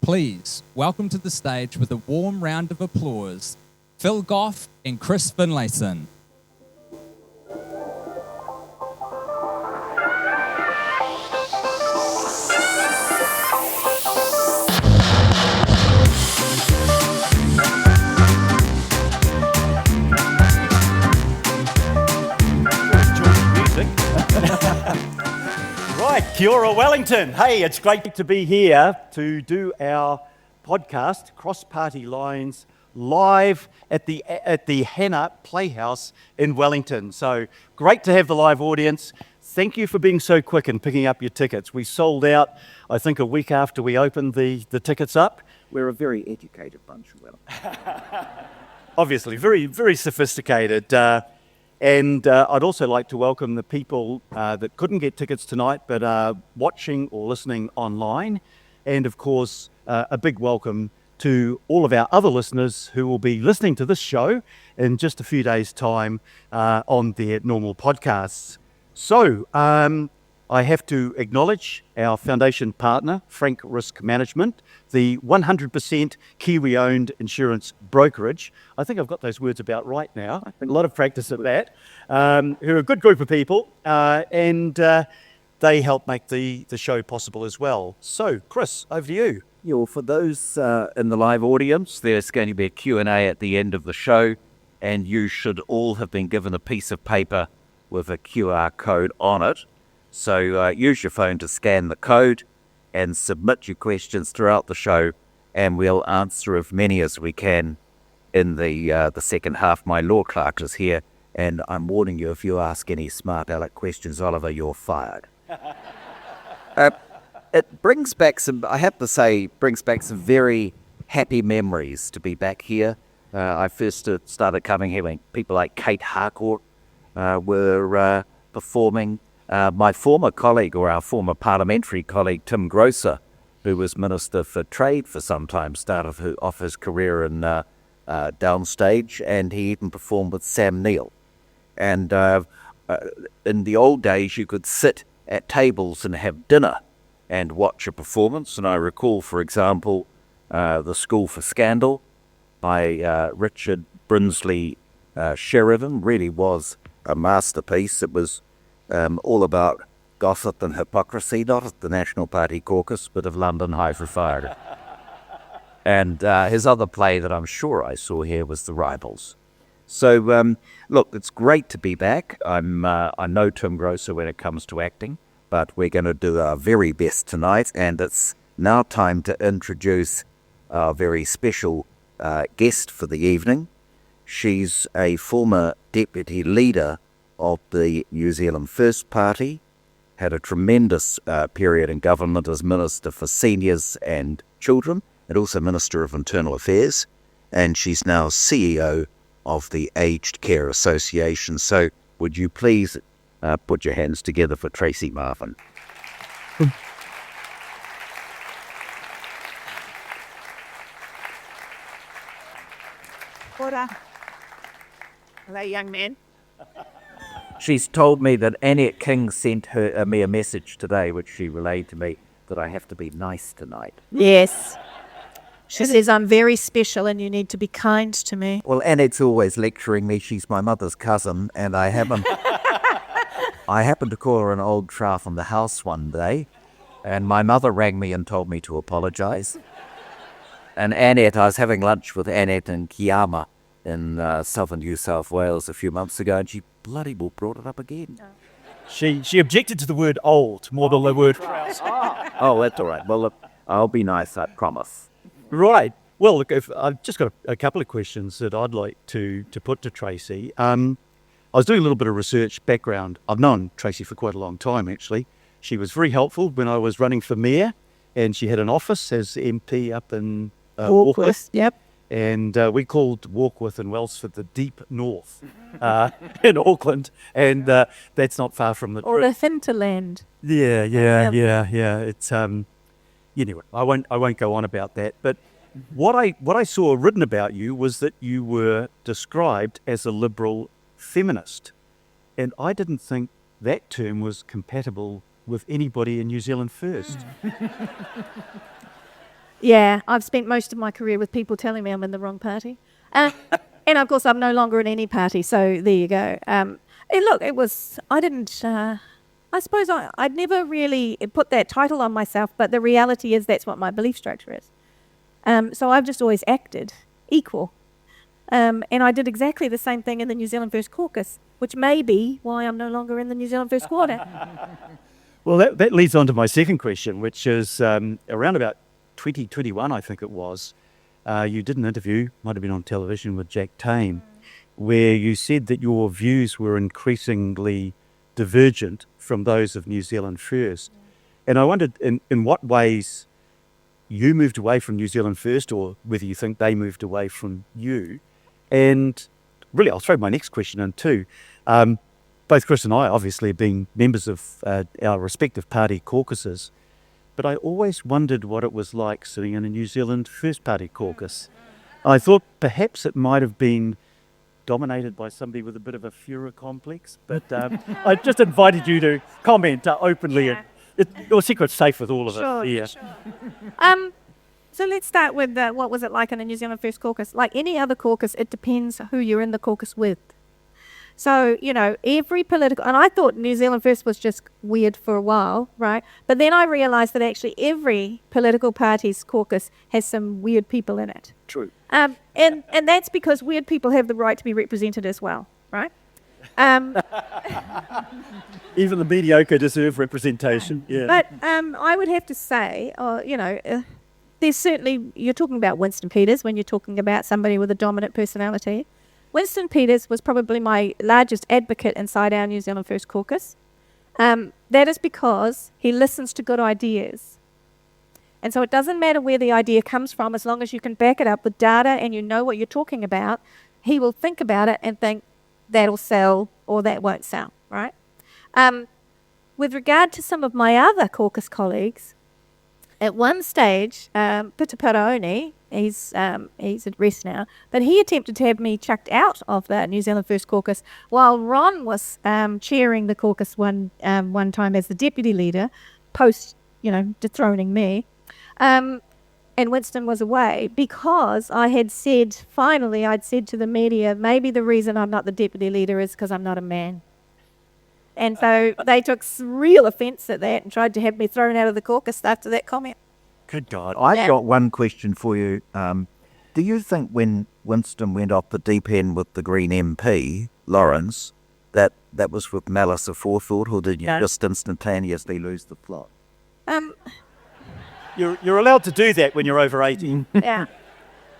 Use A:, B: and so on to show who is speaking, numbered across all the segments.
A: Please welcome to the stage with a warm round of applause, Phil Goff and Chris Finlayson.
B: Right, kia ora Wellington. Hey, it's great to be here to do our podcast, Cross Party Lines, live at the Hannah Playhouse in Wellington. So great to have the live audience. Thank you for being so quick in picking up your tickets. We sold out, I think, a week after we opened the tickets up. We're a very educated bunch, Wellington. Obviously, very, very sophisticated. And I'd also like to welcome the people that couldn't get tickets tonight but are watching or listening online. And of course, a big welcome to all of our other listeners who will be listening to this show in just a few days' time on their normal podcasts. So I have to acknowledge our foundation partner, Frank Risk Management, the 100% Kiwi-owned insurance brokerage. I think I've got those words about right now. A lot of practice at that. Who are a good group of people, and they help make the show possible as well. So, Chris, over to you.
C: Yeah, well, for those in the live audience, there's going to be a Q&A at the end of the show, and you should all have been given a piece of paper with a QR code on it. So use your phone to scan the code and submit your questions throughout the show, and we'll answer as many as we can in the second half. My law clerk is here, and I'm warning you, if you ask any smart aleck questions, Oliver, you're fired. It brings back some, I have to say, some very happy memories to be back here. I first started coming here when people like Kate Harcourt were performing. My former colleague, or our former parliamentary colleague, Tim Grosser, who was Minister for Trade for some time, started off his career in downstage, and he even performed with Sam Neill. And in the old days, you could sit at tables and have dinner and watch a performance. And I recall, for example, The School for Scandal by Richard Brinsley Sheridan really was a masterpiece. It was all about gossip and hypocrisy, not at the National Party caucus, but of London High Society. And his other play that I'm sure I saw here was The Rivals. So, look, it's great to be back. I know Tim Grosser when it comes to acting, but we're going to do our very best tonight, and it's now time to introduce our very special guest for the evening. She's a former deputy leader of the New Zealand First Party, had a tremendous period in government as Minister for Seniors and Children, and also Minister of Internal Affairs, and she's now CEO of the Aged Care Association. So would you please put your hands together for Tracey Martin.
D: Ora. Hello, young man.
C: She's told me that Annette King sent me a message today, which she relayed to me, that I have to be nice tonight.
D: Yes. She says I'm very special and you need to be kind to me.
C: Well, Annette's always lecturing me. She's my mother's cousin, and I happened to call her an old trough from the house one day, and my mother rang me and told me to apologise. And Annette, I was having lunch with Annette in Kiama in southern New South Wales a few months ago, and she bloody well brought it up again.
B: She objected to the word old more than the word trouse.
C: Oh, that's all right. Well, look, I'll be nice, I promise.
B: Right. Well, look, I've just got a couple of questions that I'd like to put to Tracey. I was doing a little bit of research background. I've known Tracey for quite a long time, actually. She was very helpful when I was running for mayor, and she had an office as MP up in Warkworth.
D: Yep.
B: And we called Warkworth and Wellsford the deep north in Auckland, and that's not far from the
D: Or the hinterland.
B: Yeah. It's anyway. I won't go on about that. But what I saw written about you was that you were described as a liberal feminist, and I didn't think that term was compatible with anybody in New Zealand First.
D: Yeah, I've spent most of my career with people telling me I'm in the wrong party. And of course, I'm no longer in any party, so there you go. And look, I suppose I'd never really put that title on myself, but the reality is that's what my belief structure is. So I've just always acted equal. And I did exactly the same thing in the New Zealand First Caucus, which may be why I'm no longer in the New Zealand First Quarter.
B: Well, that leads on to my second question, which is around about 2021, I think it was. You did an interview, might have been on television, with Jack Tame, where you said that your views were increasingly divergent from those of New Zealand First. And I wondered in what ways you moved away from New Zealand First, or whether you think they moved away from you. And really, I'll throw my next question in too. Both Chris and I obviously have been members of our respective party caucuses, but I always wondered what it was like sitting in a New Zealand First Party caucus. I thought perhaps it might have been dominated by somebody with a bit of a Führer complex, but I just invited you to comment openly.
D: Yeah.
B: Your secret's safe with all of
D: Sure,
B: us. Yeah.
D: sure. So let's start with what was it like in a New Zealand First Caucus? Like any other caucus, it depends who you're in the caucus with. So, every political... And I thought New Zealand First was just weird for a while, right? But then I realised that actually every political party's caucus has some weird people in it.
B: True.
D: And that's because weird people have the right to be represented as well, right?
B: Even the mediocre deserve representation. Yeah.
D: But I would have to say, there's certainly... You're talking about Winston Peters when you're talking about somebody with a dominant personality. Winston Peters was probably my largest advocate inside our New Zealand First Caucus. That is because he listens to good ideas. And so it doesn't matter where the idea comes from, as long as you can back it up with data and you know what you're talking about, he will think about it and think that'll sell or that won't sell, right? With regard to some of my other caucus colleagues, at one stage, Pita Paraone, he's at rest now, but he attempted to have me chucked out of the New Zealand First Caucus while Ron was chairing the caucus one time as the deputy leader, post, dethroning me. And Winston was away because I'd said to the media, maybe the reason I'm not the deputy leader is because I'm not a man. And so they took real offence at that and tried to have me thrown out of the caucus after that comment.
B: Good God.
C: I've got one question for you. Do you think when Winston went off the deep end with the Green MP, Lawrence, that was with malice aforethought, or did you just instantaneously lose the plot?
B: You're allowed to do that when you're over 18.
D: Yeah.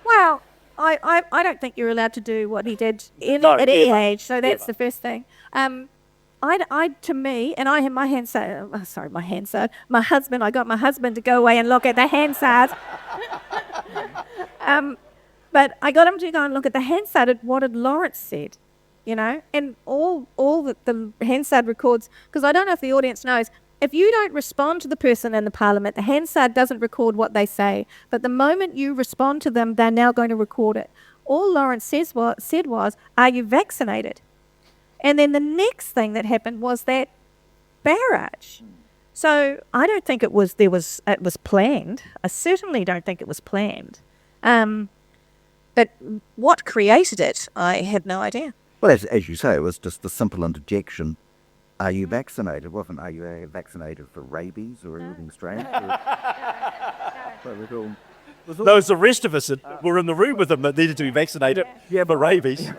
D: Well, I don't think you're allowed to do what he did at any age, so that's the first thing. To me, and I have my Hansard, my husband, I got my husband to go away and look at the Hansard. But I got him to go and look at the Hansard at what had Lawrence said, and all the Hansard records, because I don't know if the audience knows, if you don't respond to the person in the parliament, the Hansard doesn't record what they say, but the moment you respond to them, they're now going to record it. All Lawrence said was, are you vaccinated? And then the next thing that happened was that barrage. So I don't think it was planned. I certainly don't think it was planned. But what created it, I have no idea.
C: Well, as you say, it was just the simple interjection. Are you vaccinated? Wasn't are you vaccinated for rabies or anything strange?
B: Those the rest of us that were in the room with them that needed to be vaccinated. Yeah, but rabies.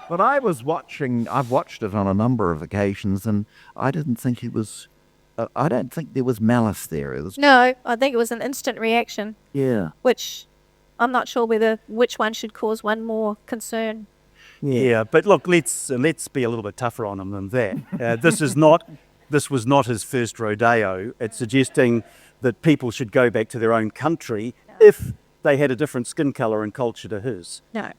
C: But I've watched it on a number of occasions, and I didn't think it was, I don't think there was malice there.
D: No, I think it was an instant reaction.
C: Yeah.
D: Which I'm not sure which one should cause one more concern.
B: Yeah, but look, let's be a little bit tougher on him than that. This was not his first rodeo. It's suggesting that people should go back to their own country if they had a different skin colour and culture to his.
D: No.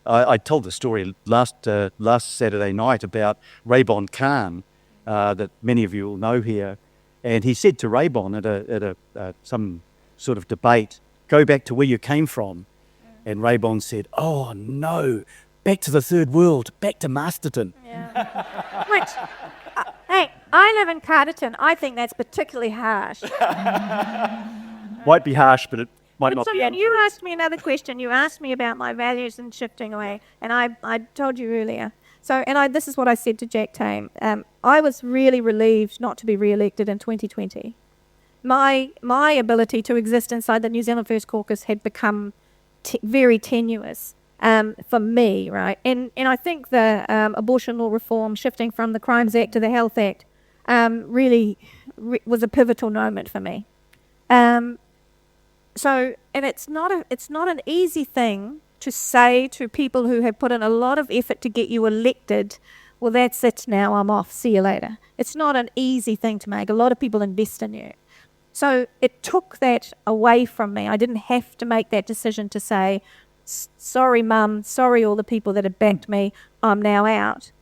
B: I told the story last Saturday night about Raybon Khan that many of you will know here, and he said to Raybon at some sort of debate, "Go back to where you came from," and Raybon said, "Oh no, back to the third world, back to Masterton."
D: Yeah. Which, hey, I live in Carterton. I think that's particularly harsh.
B: Might be harsh, but it might not
D: So
B: be.
D: you asked me another question. You asked me about my values and shifting away, and I told you earlier. So, this is what I said to Jack Tame. I was really relieved not to be re-elected in 2020. My ability to exist inside the New Zealand First Caucus had become very tenuous for me, right? And I think the abortion law reform, shifting from the Crimes Act to the Health Act, really was a pivotal moment for me. So, and it's not an easy thing to say to people who have put in a lot of effort to get you elected, well, that's it now, I'm off, see you later. It's not an easy thing to make. A lot of people invest in you. So it took that away from me. I didn't have to make that decision to say, sorry, Mum, sorry, all the people that have backed me, I'm now out.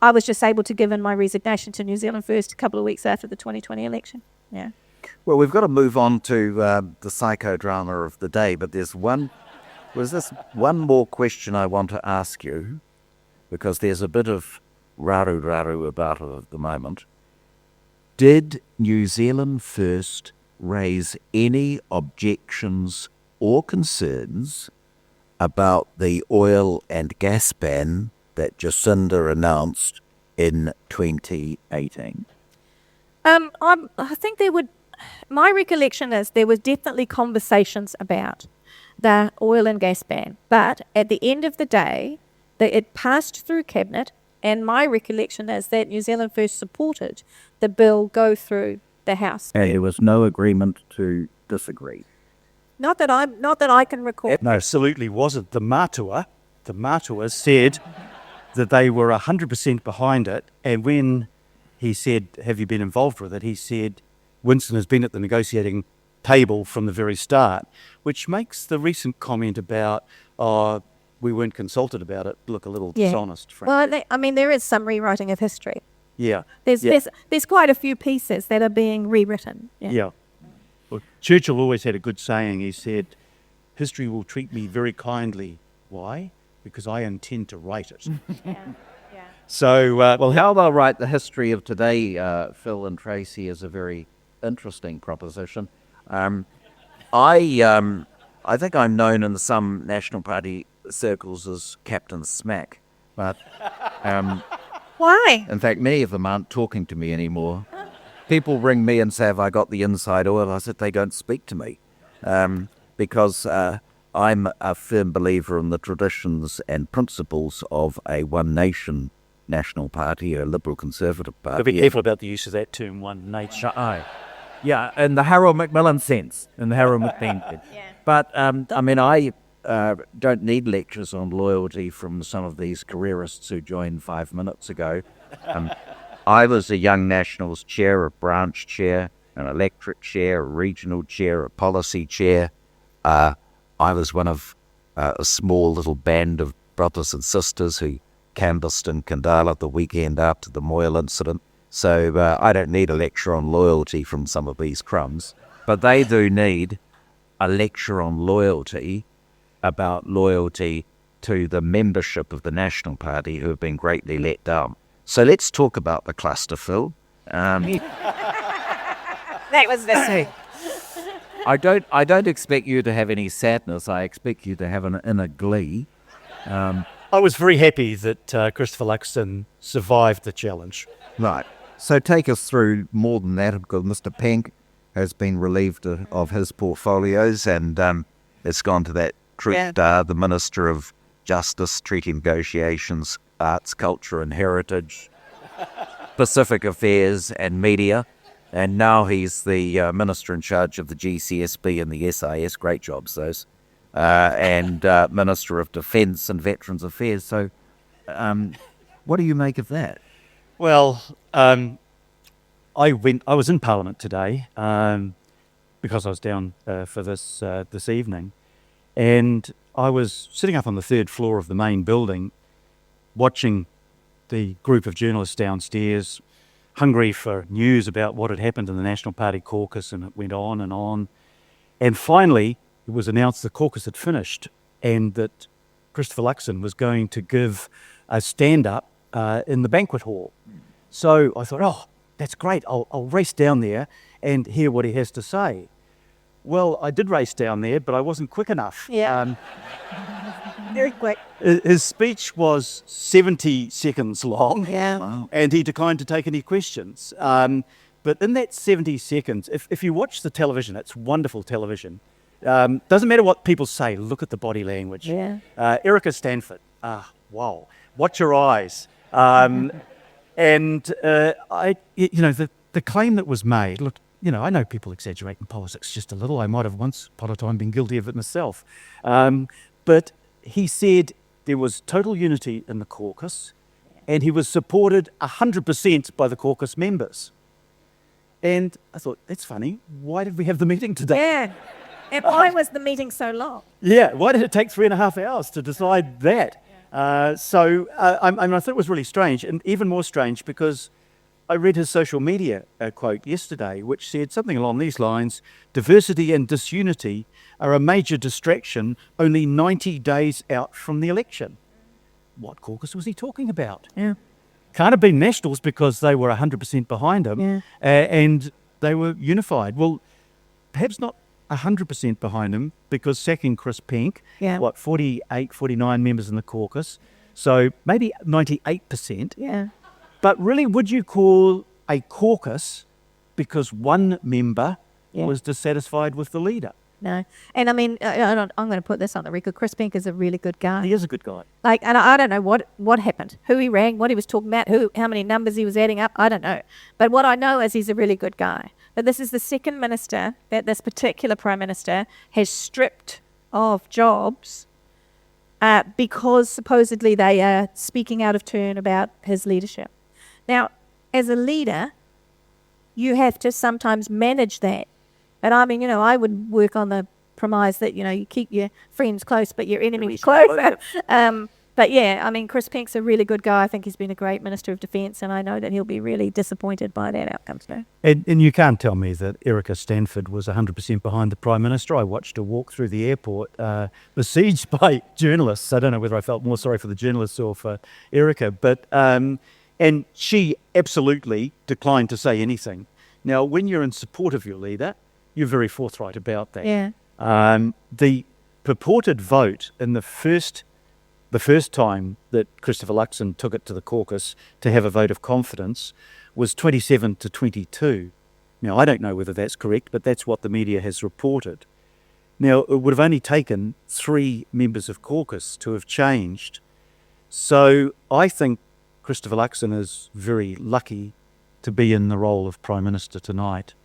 D: I was just able to give in my resignation to New Zealand First a couple of weeks after the 2020 election. Yeah.
C: Well, we've got to move on to the psychodrama of the day, but there's one more question I want to ask you, because there's a bit of raru about it at the moment. Did New Zealand First raise any objections or concerns about the oil and gas ban that Jacinda announced in 2018?
D: I think my recollection is there was definitely conversations about the oil and gas ban, but at the end of the day, it passed through Cabinet, and my recollection is that New Zealand First supported the bill go through the House.
C: And there was no agreement to disagree.
D: Not that I can recall.
B: No, absolutely wasn't. The Matua said that they were 100% behind it, and when he said, have you been involved with it, he said, Winston has been at the negotiating table from the very start, which makes the recent comment about, we weren't consulted about it, look a little dishonest, frankly.
D: Well, there is some rewriting of history.
B: Yeah.
D: There's quite a few pieces that are being rewritten. Yeah.
B: Well, Churchill always had a good saying. He said, history will treat me very kindly. Why? Because I intend to write it.
D: Yeah.
B: So,
C: well, how they'll write the history of today, Phil and Tracey, is a very interesting proposition. I think I'm known in some National Party circles as Captain Smack, but
D: Why?
C: in fact, many of them aren't talking to me anymore. People ring me and say, have I got the inside oil? I said, they don't speak to me because I'm a firm believer in the traditions and principles of a one nation National Party, a Liberal Conservative Party.
B: I'll be careful about the use of that term, one nation.
E: Yeah, in the Harold Macmillan sense, in the Harold Macmillan sense.
D: Yeah.
E: But
C: I don't need lectures on loyalty from some of these careerists who joined 5 minutes ago. I was a Young Nationals chair, a branch chair, an electorate chair, a regional chair, a policy chair. I was one of a small little band of brothers and sisters who canvassed in Kandala the weekend after the Moyle incident. So I don't need a lecture on loyalty from some of these crumbs. But they do need a lecture on loyalty, about loyalty to the membership of the National Party who have been greatly let down. So let's talk about the cluster, Phil.
D: That was the
C: I don't expect you to have any sadness. I expect you to have an inner glee.
B: I was very happy that Christopher Luxon survived the challenge.
C: Right. So take us through more than that, because Mr. Penk has been relieved of his portfolios, and it's gone to that Truth Star, the Minister of Justice, Treaty Negotiations, Arts, Culture and Heritage, Pacific Affairs and Media, and now he's the Minister in charge of the GCSB and the SIS. Great jobs, those. And Minister of Defence and Veterans Affairs. So what do you make of that?
B: Well, I was in Parliament today because I was down for this evening, and I was sitting up on the third floor of the main building watching the group of journalists downstairs, hungry for news about what had happened in the National Party caucus, and it went on and on. And finally, it was announced the caucus had finished and that Christopher Luxon was going to give a stand-up in the banquet hall. So I thought, oh, that's great. I'll race down there and hear what he has to say. Well, I did race down there, but I wasn't quick enough.
D: Yeah. Very quick.
B: His speech was 70 seconds long.
D: Yeah.
C: Wow.
B: And he declined to take any questions. But in that 70 seconds, if you watch the television, it's wonderful television. Doesn't matter what people say, look at the body language.
D: Yeah.
B: Erica Stanford, wow, watch your eyes. The claim that was made, look, I know people exaggerate in politics just a little. I might have once upon a time been guilty of it myself. But he said there was total unity in the caucus and he was supported 100% by the caucus members. And I thought, that's funny. Why did we have the meeting today?
D: Yeah. And why was the meeting so long?
B: Yeah, why did it take 3.5 hours to decide that? I thought it was really strange, and even more strange because I read his social media quote yesterday, which said something along these lines: diversity and disunity are a major distraction only 90 days out from the election. What caucus was he talking about?
D: Yeah.
B: Can't have been Nationals because they were 100% behind him,
D: Yeah.
B: and they were unified. Well, perhaps not 100% behind him because sacking Chris Penk,
D: Yeah.
B: 48, 49 members in the caucus, so maybe 98%.
D: Yeah.
B: But really, would you call a caucus because one member
D: Yeah.
B: was dissatisfied with the leader?
D: No. And I mean, I'm going to put this on the record. Chris Penk is a really good guy.
B: He is a good guy.
D: And I don't know what happened, who he rang, what he was talking about, how many numbers he was adding up. I don't know. But what I know is he's a really good guy. But this is the second minister that this particular Prime Minister has stripped of jobs because supposedly they are speaking out of turn about his leadership. Now, as a leader, you have to sometimes manage that. And I mean, I would work on the premise that, you keep your friends close, but your enemies closer. But yeah, I mean, Chris Penk's a really good guy. I think he's been a great Minister of Defence, and I know that he'll be really disappointed by that outcome today.
B: And you can't tell me that Erica Stanford was 100% behind the Prime Minister. I watched her walk through the airport, besieged by journalists. I don't know whether I felt more sorry for the journalists or for Erica, but and she absolutely declined to say anything. Now, when you're in support of your leader, you're very forthright about that.
D: Yeah.
B: The purported vote in the first time that Christopher Luxon took it to the caucus to have a vote of confidence was 27 to 22. Now, I don't know whether that's correct, but that's what the media has reported. Now, it would have only taken 3 members of caucus to have changed. So I think Christopher Luxon is very lucky to be in the role of Prime Minister tonight.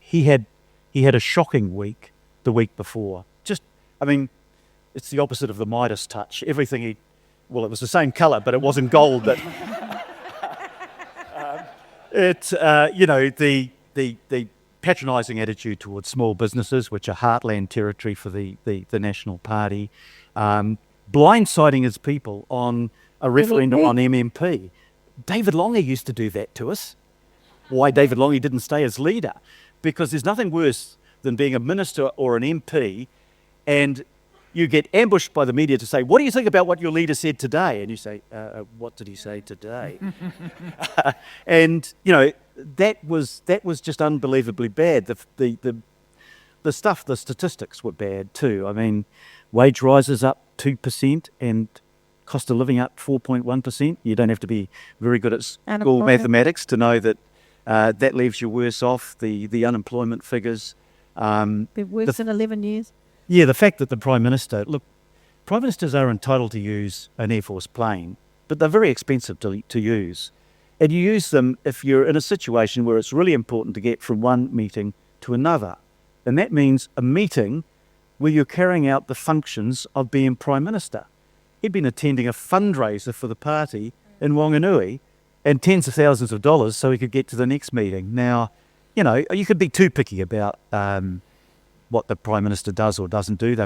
B: He had a shocking week the week before. It's the opposite of the Midas touch. Everything it was the same colour, but it wasn't gold. But the patronising attitude towards small businesses, which are heartland territory for the National Party, blindsiding his people on a referendum on MMP. David Longy used to do that to us. Why David Longy didn't stay as leader? Because there's nothing worse than being a minister or an MP and you get ambushed by the media to say, what do you think about what your leader said today? And you say, what did he say today? And, that was just unbelievably bad. The statistics were bad too. I mean, wage rises up 2% and cost of living up 4.1%. You don't have to be very good at school mathematics to know that that leaves you worse off. The unemployment figures.
D: Worse than 11 years.
B: Yeah, the fact that the Prime Minister... Look, Prime Ministers are entitled to use an Air Force plane, but they're very expensive to use. And you use them if you're in a situation where it's really important to get from one meeting to another. And that means a meeting where you're carrying out the functions of being Prime Minister. He'd been attending a fundraiser for the party in Wanganui and tens of thousands of dollars so he could get to the next meeting. Now, you could be too picky about... what the Prime Minister does or doesn't do.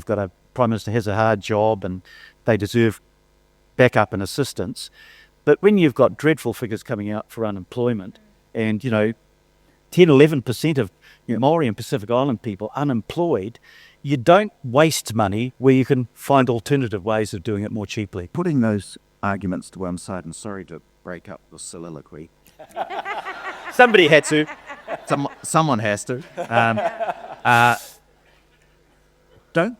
B: Prime Minister has a hard job and they deserve backup and assistance. But when you've got dreadful figures coming out for unemployment and, 10-11% of Maori and Pacific Island people unemployed, you don't waste money where you can find alternative ways of doing it more cheaply.
C: Putting those arguments to one side, and sorry to break up the soliloquy.
B: Somebody had to.
C: Someone has to. Don't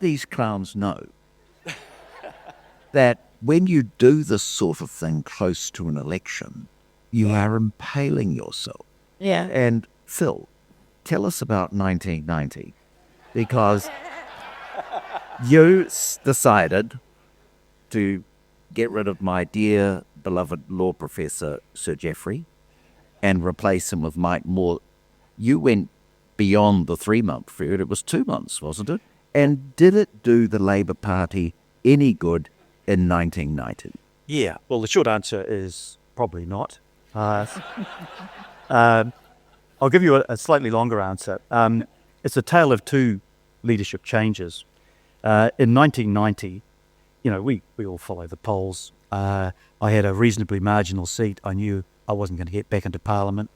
C: these clowns know that when you do this sort of thing close to an election, you are impaling yourself?
D: Yeah.
C: And Phil, tell us about 1990, because you decided to get rid of my dear beloved law professor, Sir Geoffrey, and replace him with Mike Moore. You went beyond the 3-month period. It was 2 months, wasn't it? And did it do the Labour Party any good in 1990?
B: Yeah, well, the short answer is probably not. I'll give you a slightly longer answer. It's a tale of two leadership changes. In 1990, we all follow the polls. I had a reasonably marginal seat. I knew I wasn't going to get back into Parliament.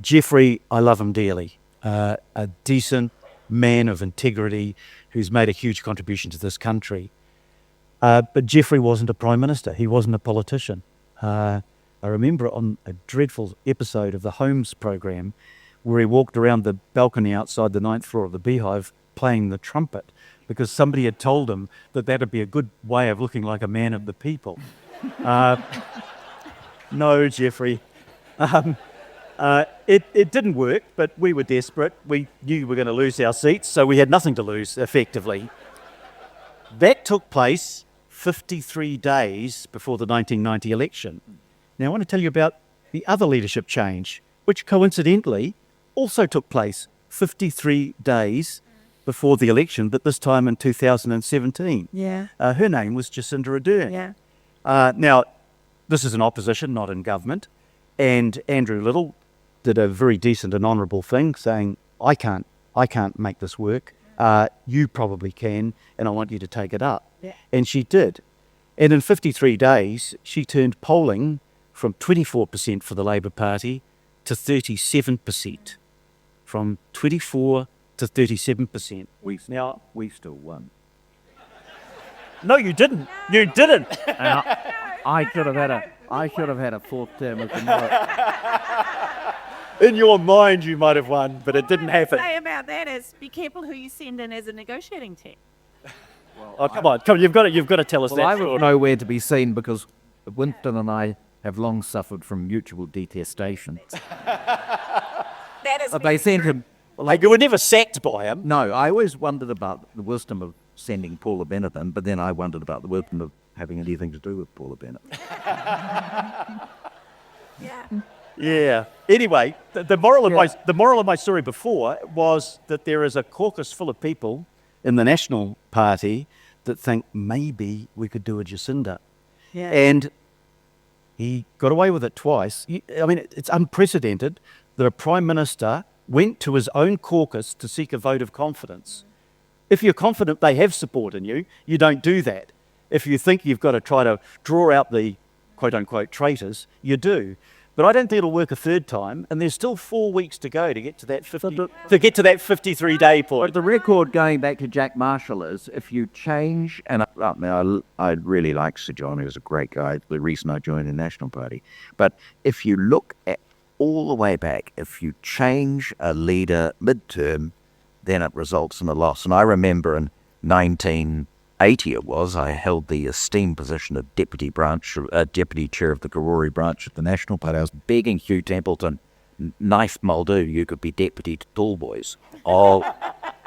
B: Geoffrey, I love him dearly. A decent man of integrity who's made a huge contribution to this country. But Geoffrey wasn't a Prime Minister. He wasn't a politician. I remember on a dreadful episode of the Holmes program where he walked around the balcony outside the 9th floor of the Beehive playing the trumpet because somebody had told him that that'd be a good way of looking like a man of the people. No, Geoffrey. It didn't work, but we were desperate. We knew we were going to lose our seats, so we had nothing to lose, effectively. That took place 53 days before the 1990 election. Now, I want to tell you about the other leadership change, which coincidentally also took place 53 days before the election, but this time in 2017.
D: Yeah.
B: Her name was Jacinda Ardern.
D: Yeah.
B: Now, this is an opposition, not in government, and Andrew Little did a very decent and honourable thing, saying, I can't make this work. You probably can, and I want you to take it up.
D: Yeah.
B: And she did. And in 53 days, she turned polling from 24% for the Labour Party to 37%. From 24 to 37%.
C: We still won.
B: No, you didn't. You didn't.
C: I should have had a fourth term as the mayor.
B: In your mind, you might have won, but it didn't happen.
D: What I say about that is be careful who you send in as a negotiating team.
B: Oh, come on, you've got to tell us
C: Well,
B: that.
C: I was nowhere to be seen because Winston and I have long suffered from mutual detestation.
D: That is.
C: But they sent him.
B: Like, you were never sacked by him.
C: No, I always wondered about the wisdom of sending Paula Bennett in, but then I wondered about the wisdom of having anything to do with Paula Bennett.
D: Yeah.
B: Yeah. Anyway, the moral of my story before was that there is a caucus full of people in the National Party that think maybe we could do a Jacinda.
D: Yeah.
B: And he got away with it twice. It's unprecedented that a Prime Minister went to his own caucus to seek a vote of confidence. If you're confident they have support in you, you don't do that. If you think you've got to try to draw out the quote-unquote traitors, you do. But I don't think it'll work a third time, and there's still 4 weeks to go to get to that 53-day point.
C: But the record going back to Jack Marshall is if you change, and I really like Sir John, he was a great guy, the reason I joined the National Party. But if you look at all the way back, if you change a leader mid-term, then it results in a loss. And I remember in 1980 I held the esteemed position of deputy chair of the Karori branch of the National Party. I was begging Hugh Templeton, knife Muldoon, you could be deputy to Tall Boys. Oh,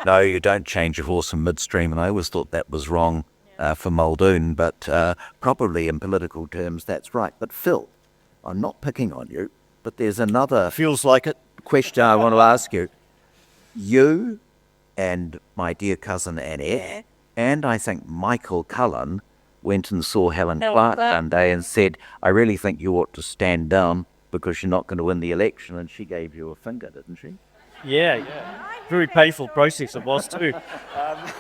C: no, you don't change your horse in midstream. And I always thought that was wrong for Muldoon, but probably in political terms, that's right. But Phil, I'm not picking on you, but there's another
B: Feels like it.
C: question I want to ask you. You and my dear cousin Annette, and I think Michael Cullen went and saw Helen Clark one day and said, I really think you ought to stand down because you're not going to win the election. And she gave you a finger, didn't she?
B: Yeah. Very painful process it was too.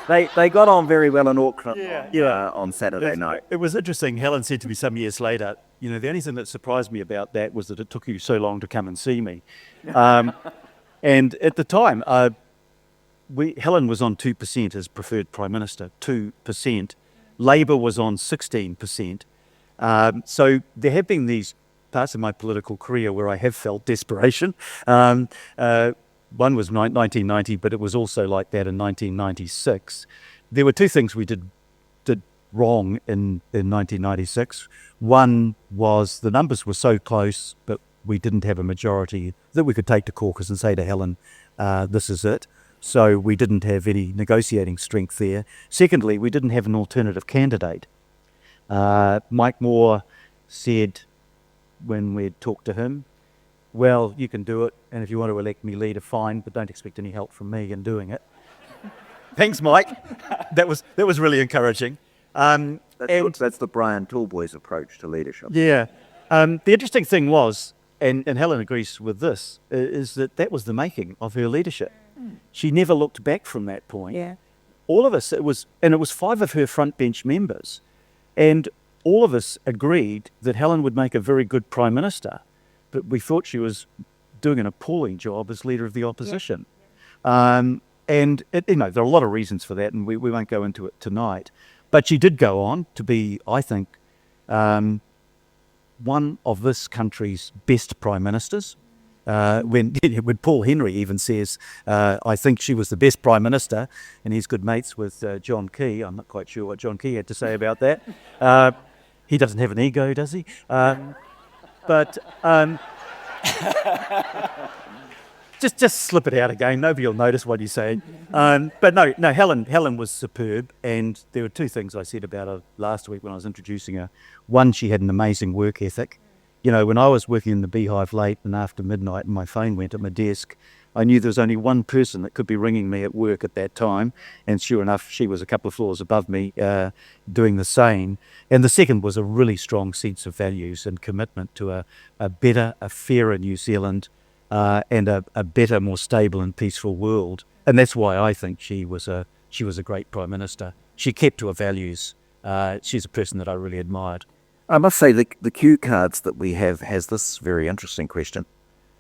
C: They got on very well in Auckland on Saturday night.
B: It was interesting. Helen said to me some years later, the only thing that surprised me about that was that it took you so long to come and see me. And at the time, Helen was on 2% as preferred Prime Minister, 2%. Labour was on 16%. So there have been these parts of my political career where I have felt desperation. one was 1990, but it was also like that in 1996. There were two things we did wrong in 1996. One was the numbers were so close, but we didn't have a majority that we could take to caucus and say to Helen, this is it. So we didn't have any negotiating strength there. Secondly, we didn't have an alternative candidate. Mike Moore said when we talked to him, well, you can do it, and if you want to elect me leader, fine, but don't expect any help from me in doing it. Thanks, Mike. That was really encouraging.
C: That's the Brian Tallboys approach to leadership.
B: Yeah. The interesting thing was, and Helen agrees with this, is that was the making of her leadership. She never looked back from that point.
D: Yeah.
B: All of us, it was 5 of her front bench members, and all of us agreed that Helen would make a very good Prime Minister, but we thought she was doing an appalling job as leader of the opposition. And there are a lot of reasons for that, and we won't go into it tonight. But she did go on to be, I think, one of this country's best prime ministers. When Paul Henry even says, I think she was the best prime minister, and he's good mates with John Key. I'm not quite sure what John Key had to say about that. He doesn't have an ego, does he? But just slip it out again. Nobody will notice what you say. But no, Helen was superb, and there were two things I said about her last week when I was introducing her. One, she had an amazing work ethic. You know, when I was working in the beehive late and after midnight and my phone went at my desk, I knew there was only one person that could be ringing me at work at that time, and sure enough, she was a couple of floors above me doing the same. And the second was a really strong sense of values and commitment to a better, a fairer New Zealand, and a better, more stable and peaceful world. And that's why I think she was a great Prime Minister. She kept to her values. She's a person that I really admired.
C: I must say the cue cards that we have has this very interesting question.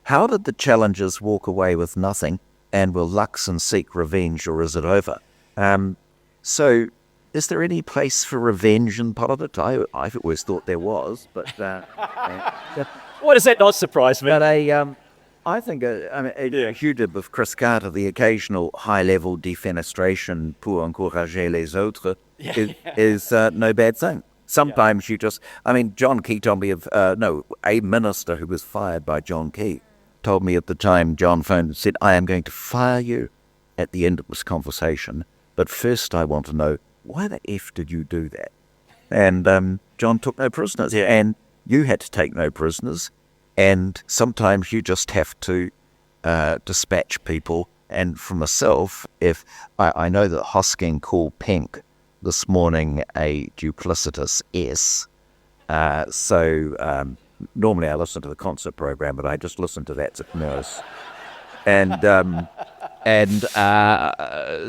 C: How did the challengers walk away with nothing, and will Luxon seek revenge, or is it over? So is there any place for revenge in politics? I've always thought there was, but...
B: Why does that not surprise me?
C: But I think a Hugh with Chris Carter, the occasional high-level defenestration pour encourager les autres is no bad thing. Sometimes you just... John Key told me of... a minister who was fired by John Key told me at the time, John phoned and said, I am going to fire you at the end of this conversation, but first I want to know, why the F did you do that? And John took no prisoners, and you had to take no prisoners, and sometimes you just have to dispatch people. And for myself, if I know that Hosking called Penk this morning a duplicitous S, normally I listen to the concert program, but I just listen to that to nurse.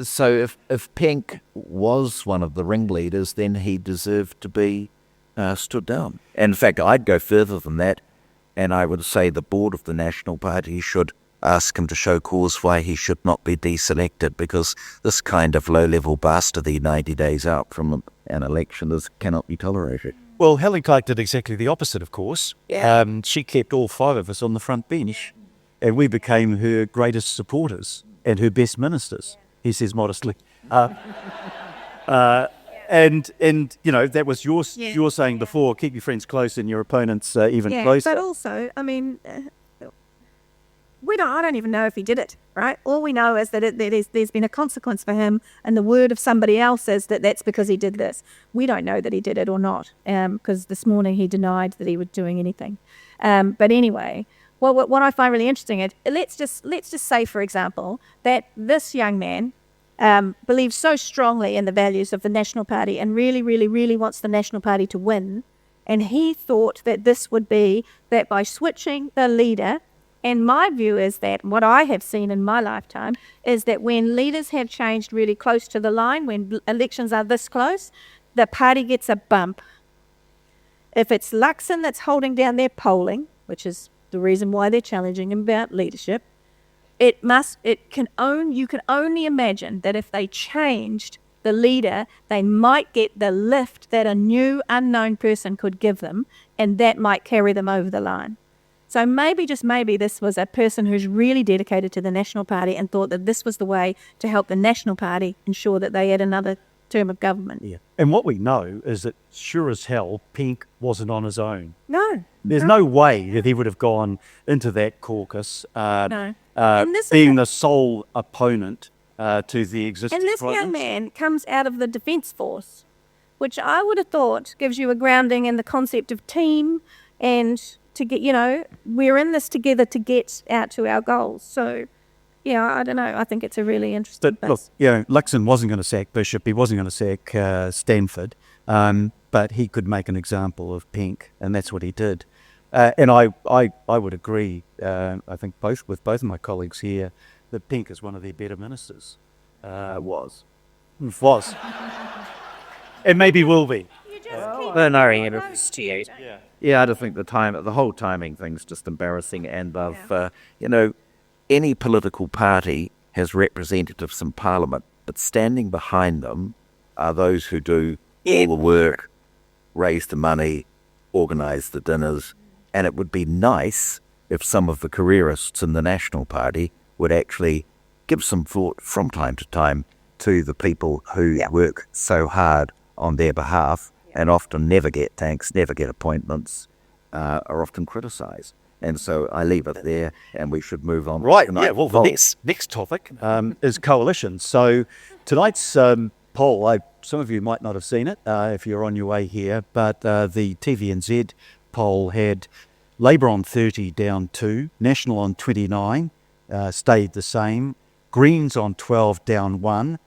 C: So if Penk was one of the ringleaders, then he deserved to be stood down. And in fact, I'd go further than that, and I would say the board of the National Party should ask him to show cause why he should not be deselected, because this kind of low-level bastardy 90 days out from an election cannot be tolerated.
B: Well, Helen Clark did exactly the opposite, of course. Yeah. She kept all 5 of us on the front bench, and we became her greatest supporters and her best ministers, he says modestly. And that was your saying before, keep your friends close and your opponents even closer.
D: But also, I don't even know if he did it, right? All we know is that there's been a consequence for him, and the word of somebody else is that's because he did this. We don't know that he did it or not, because this morning he denied that he was doing anything. But anyway, what I find really interesting is let's just say, for example, that this young man believes so strongly in the values of the National Party and really, really, really wants the National Party to win, and he thought that this would be that by switching the leader. And my view is that what I have seen in my lifetime is that when leaders have changed really close to the line, when elections are this close, the party gets a bump. If it's Luxon that's holding down their polling, which is the reason why they're challenging him about leadership, you can only imagine that if they changed the leader, they might get the lift that a new unknown person could give them, and that might carry them over the line. So maybe, just maybe, this was a person who's really dedicated to the National Party and thought that this was the way to help the National Party ensure that they had another term of government.
B: Yeah. And what we know is that sure as hell, Penk wasn't on his own.
D: No.
B: There's no way that he would have gone into that caucus
D: No. And this is
B: being the sole opponent to the existing
D: And this
B: Prime
D: young
B: Minister.
D: man comes out of the Defence Force, which I would have thought gives you a grounding in the concept of team and to get, we're in this together to get out to our goals. So, yeah, I don't know. I think it's a really interesting
B: But look,
D: bit.
B: Luxon wasn't going to sack Bishop. He wasn't going to sack Stanford. But he could make an example of Penk, and that's what he did. And I would agree, I think with both of my colleagues here, that Penk is one of their better ministers. Was. And maybe will be.
D: You just keep
E: No,
C: Yeah, I just think the whole timing thing's just embarrassing. And any political party has representatives in Parliament, but standing behind them are those who do all the work, raise the money, organise the dinners. And it would be nice if some of the careerists in the National Party would actually give some thought from time to time to the people who work so hard on their behalf and often never get thanks, never get appointments, are often criticised. And so I leave it there, and we should move on.
B: Right,
C: Tonight,
B: well, the next topic is coalition. So tonight's poll, some of you might not have seen it if you're on your way here, but the TVNZ poll had Labour on 30 down 2, National on 29 stayed the same, Greens on 12 down 1,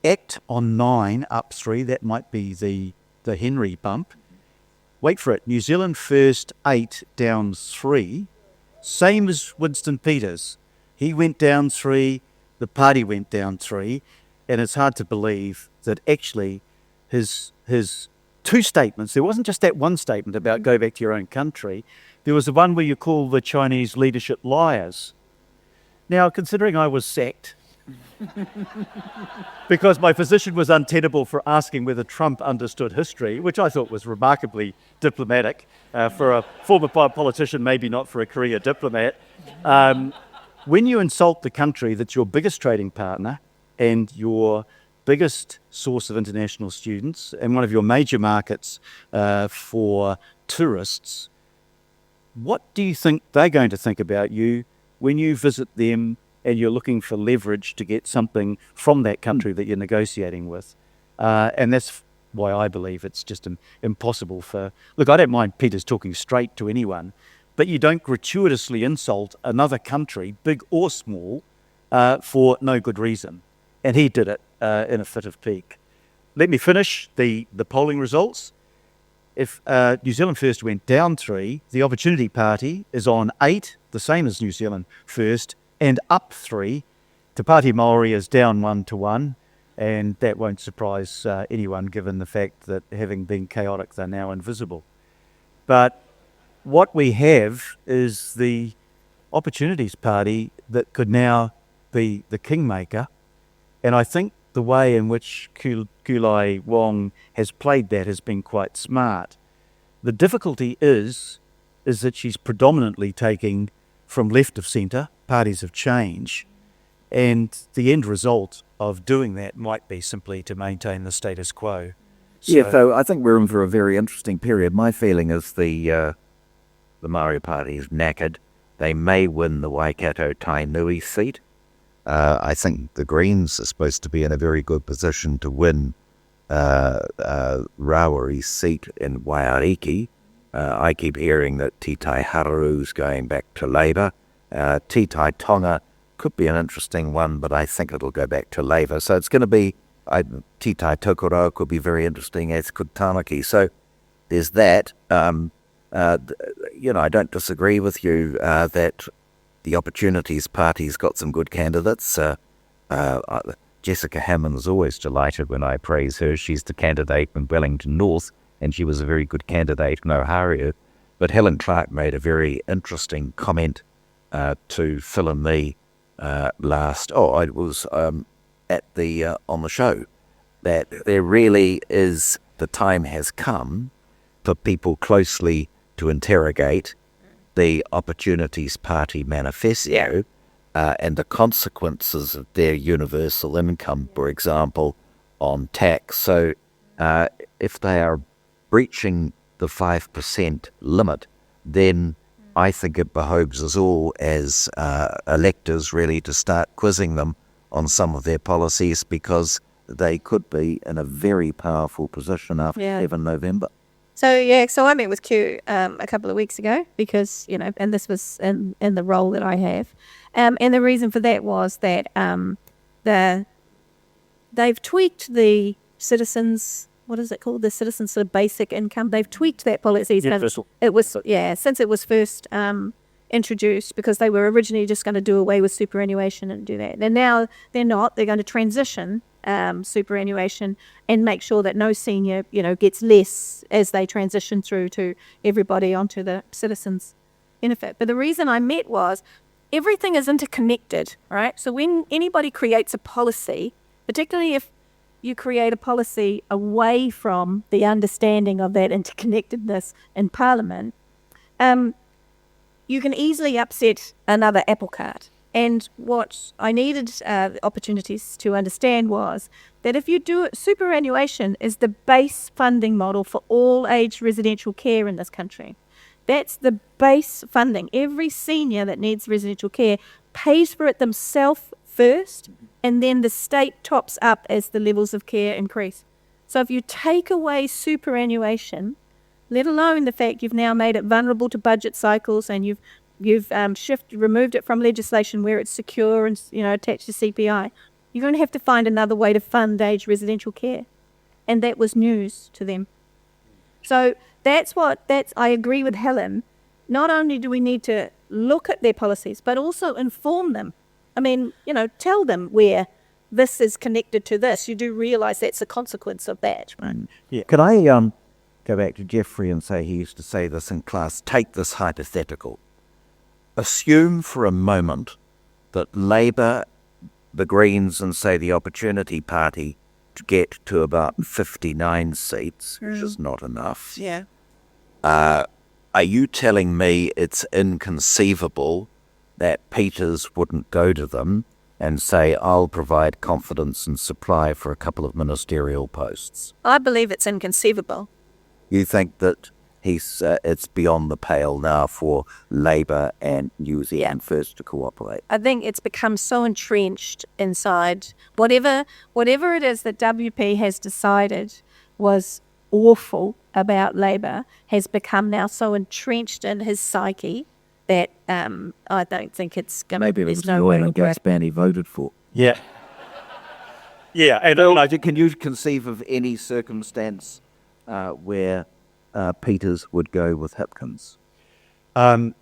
B: ACT on 9 up 3, that might be the Henry bump. Wait for it, New Zealand First 8 down 3, same as Winston Peters. He went down 3, the party went down 3, and it's hard to believe that actually his two statements, there wasn't just that one statement about go back to your own country, there was the one where you call the Chinese leadership liars. Now, considering I was sacked because my position was untenable for asking whether Trump understood history, which I thought was remarkably diplomatic for a former politician, maybe not for a career diplomat. When you insult the country that's your biggest trading partner and your biggest source of international students and one of your major markets for tourists, what do you think they're going to think about you when you visit them and you're looking for leverage to get something from that country that you're negotiating with? And that's why I believe it's just impossible for... Look, I don't mind Peters talking straight to anyone, but you don't gratuitously insult another country, big or small, for no good reason. And he did it in a fit of pique. Let me finish the polling results. If New Zealand First went down 3, the Opportunity Party is on 8, the same as New Zealand First, and up 3. Te Pāti Māori is down 1 to 1, and that won't surprise anyone given the fact that having been chaotic, they're now invisible. But what we have is the Opportunities Party that could now be the kingmaker, and I think the way in which Kulai Wong has played that has been quite smart. The difficulty is that she's predominantly taking from left of centre, parties of change, and the end result of doing that might be simply to maintain the status quo.
C: So I think we're in for a very interesting period. My feeling is the Māori Party is knackered. They may win the Waikato Tainui seat. I think the Greens are supposed to be in a very good position to win Rawari's seat in Waiariki. I keep hearing that Titai Hararu's going back to Labour. Titai Tonga could be an interesting one, but I think it'll go back to Labour. So it's going to be, Titai Tokoro could be very interesting, as could Tāmaki. So there's that. I don't disagree with you that the Opportunities Party's got some good candidates. Jessica Hammond's always delighted when I praise her. She's the candidate in Wellington North, and she was a very good candidate in Ohio. But Helen Clark made a very interesting comment to Phil and me it was at the on the show, that there really the time has come for people closely to interrogate the Opportunities Party manifesto and the consequences of their universal income, for example, on tax. So if they are breaching the 5% limit, then I think it behoves us all as electors really to start quizzing them on some of their policies, because they could be in a very powerful position after 7 November.
D: So I met with Q a couple of weeks ago because, and this was in the role that I have. And the reason for that was that they've tweaked the citizens, what is it called? The citizens sort of basic income. They've tweaked that policy since it was first introduced, because they were originally just going to do away with superannuation and do that. And now they're not. They're going to transition superannuation and make sure that no senior, gets less as they transition through to everybody onto the citizens' benefit. But the reason I met was everything is interconnected, right? So when anybody creates a policy, particularly if you create a policy away from the understanding of that interconnectedness in Parliament, you can easily upset another apple cart. And what I needed opportunities to understand was that if you do it, superannuation is the base funding model for all age residential care in this country. That's the base funding. Every senior that needs residential care pays for it themselves first, and then the state tops up as the levels of care increase. So if you take away superannuation, let alone the fact you've now made it vulnerable to budget cycles, and you've removed it from legislation where it's secure and attached to CPI, you're going to have to find another way to fund age residential care, and that was news to them. So I agree with Helen. Not only do we need to look at their policies, but also inform them. I mean, tell them where this is connected to this. You do realise that's a consequence of that, right?
C: Yeah. Could I go back to Jeffrey and say, he used to say this in class, take this hypothetical. Assume for a moment that Labour, the Greens and say the Opportunity Party get to about 59 seats, which is not enough.
D: Yeah.
C: Are you telling me it's inconceivable that Peters wouldn't go to them and say, I'll provide confidence and supply for a couple of ministerial posts?
D: I believe it's inconceivable.
C: You think that it's beyond the pale now for Labour and New Zealand First to cooperate?
D: I think it's become so entrenched inside whatever it is that WP has decided was awful about Labour has become now so entrenched in his psyche that I don't think it's going to...
E: Maybe it was the oil and gas ban he voted for.
B: Yeah. Yeah, and
C: can you conceive of any circumstance where Peters would go with Hipkins?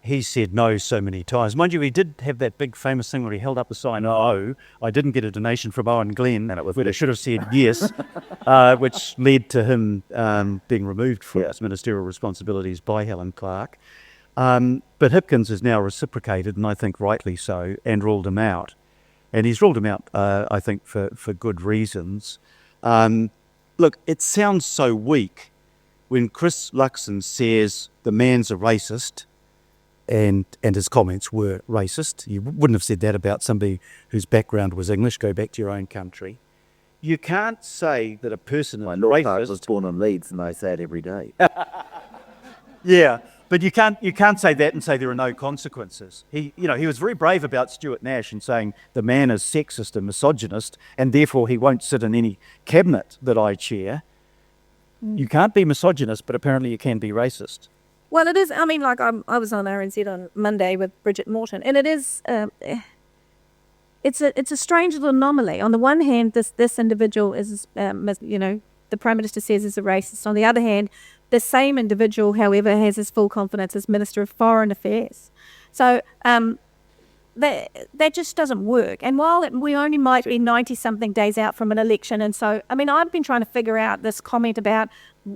B: he said no so many times. Mind you, he did have that big famous thing where he held up a sign, "No, I didn't get a donation from Owen Glenn," and it was where they should have said yes, which led to him being removed from his ministerial responsibilities by Helen Clark. But Hipkins has now reciprocated, and I think rightly so, and ruled him out. And he's ruled him out, I think, for good reasons. Look, it sounds so weak when Chris Luxon says the man's a racist, and his comments were racist. You wouldn't have said that about somebody whose background was English. Go back to your own country. You can't say that a person is racist.
C: I was born in Leeds, and I say it every day.
B: Yeah, but you can't say that and say there are no consequences. He was very brave about Stuart Nash in saying the man is sexist and misogynist, and therefore he won't sit in any cabinet that I chair. You can't be misogynist, but apparently you can be racist.
D: Well, it is. I mean, like I was on RNZ on Monday with Bridget Morton, and it is. It's a strange little anomaly. On the one hand, this individual is, the Prime Minister says is a racist. On the other hand, the same individual, however, has his full confidence as Minister of Foreign Affairs. So that just doesn't work. And while we only might be 90-something days out from an election, and so, I mean, I've been trying to figure out this comment about,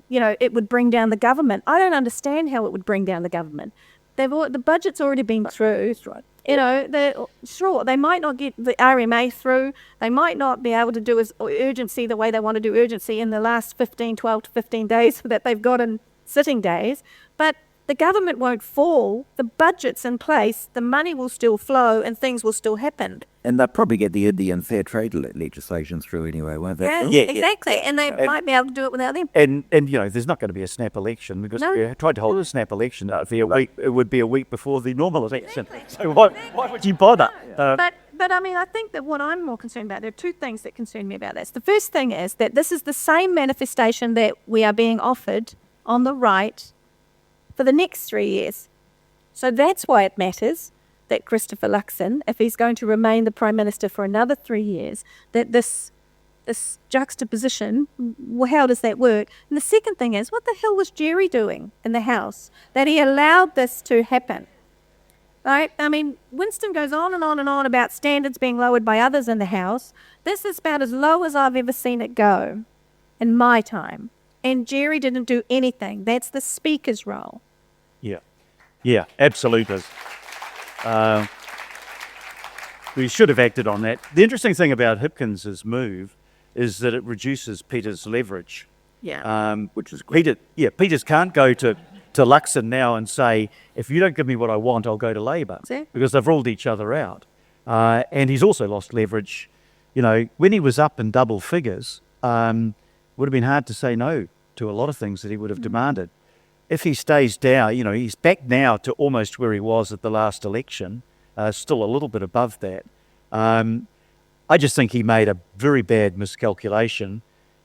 D: it would bring down the government. I don't understand how it would bring down the government. The budget's already been through. That's right. They might not get the RMA through. They might not be able to do urgency the way they want to do urgency in the last 12 to 15 days that they've got in sitting days. But the government won't fall, the budget's in place, the money will still flow and things will still happen.
C: And they'll probably get the Indian fair trade legislation through anyway, won't they?
D: Yeah, exactly. And they might be able to do it without them.
B: And there's not going to be a snap election because if you tried to hold a snap election, it would be a week before the normal election.
D: Exactly.
B: So why would you bother?
D: But I mean, I think that what I'm more concerned about, there are two things that concern me about this. The first thing is that this is the same manifestation that we are being offered on the right for the next 3 years. So that's why it matters that Christopher Luxon, if he's going to remain the Prime Minister for another 3 years, that this juxtaposition, how does that work? And the second thing is, what the hell was Jerry doing in the House that he allowed this to happen? Right? I mean, Winston goes on and on and on about standards being lowered by others in the House. This is about as low as I've ever seen it go in my time. And Jerry didn't do anything. That's the Speaker's role.
B: Yeah, absolutely. We should have acted on that. The interesting thing about Hipkins's move is that it reduces Peter's leverage. Which is great. Peters can't go to Luxon now and say, if you don't give me what I want, I'll go to Labour. Because they've ruled each other out. And he's also lost leverage. When he was up in double figures, would have been hard to say no to a lot of things that he would have demanded. If he stays down, he's back now to almost where he was at the last election, still a little bit above that. I just think he made a very bad miscalculation,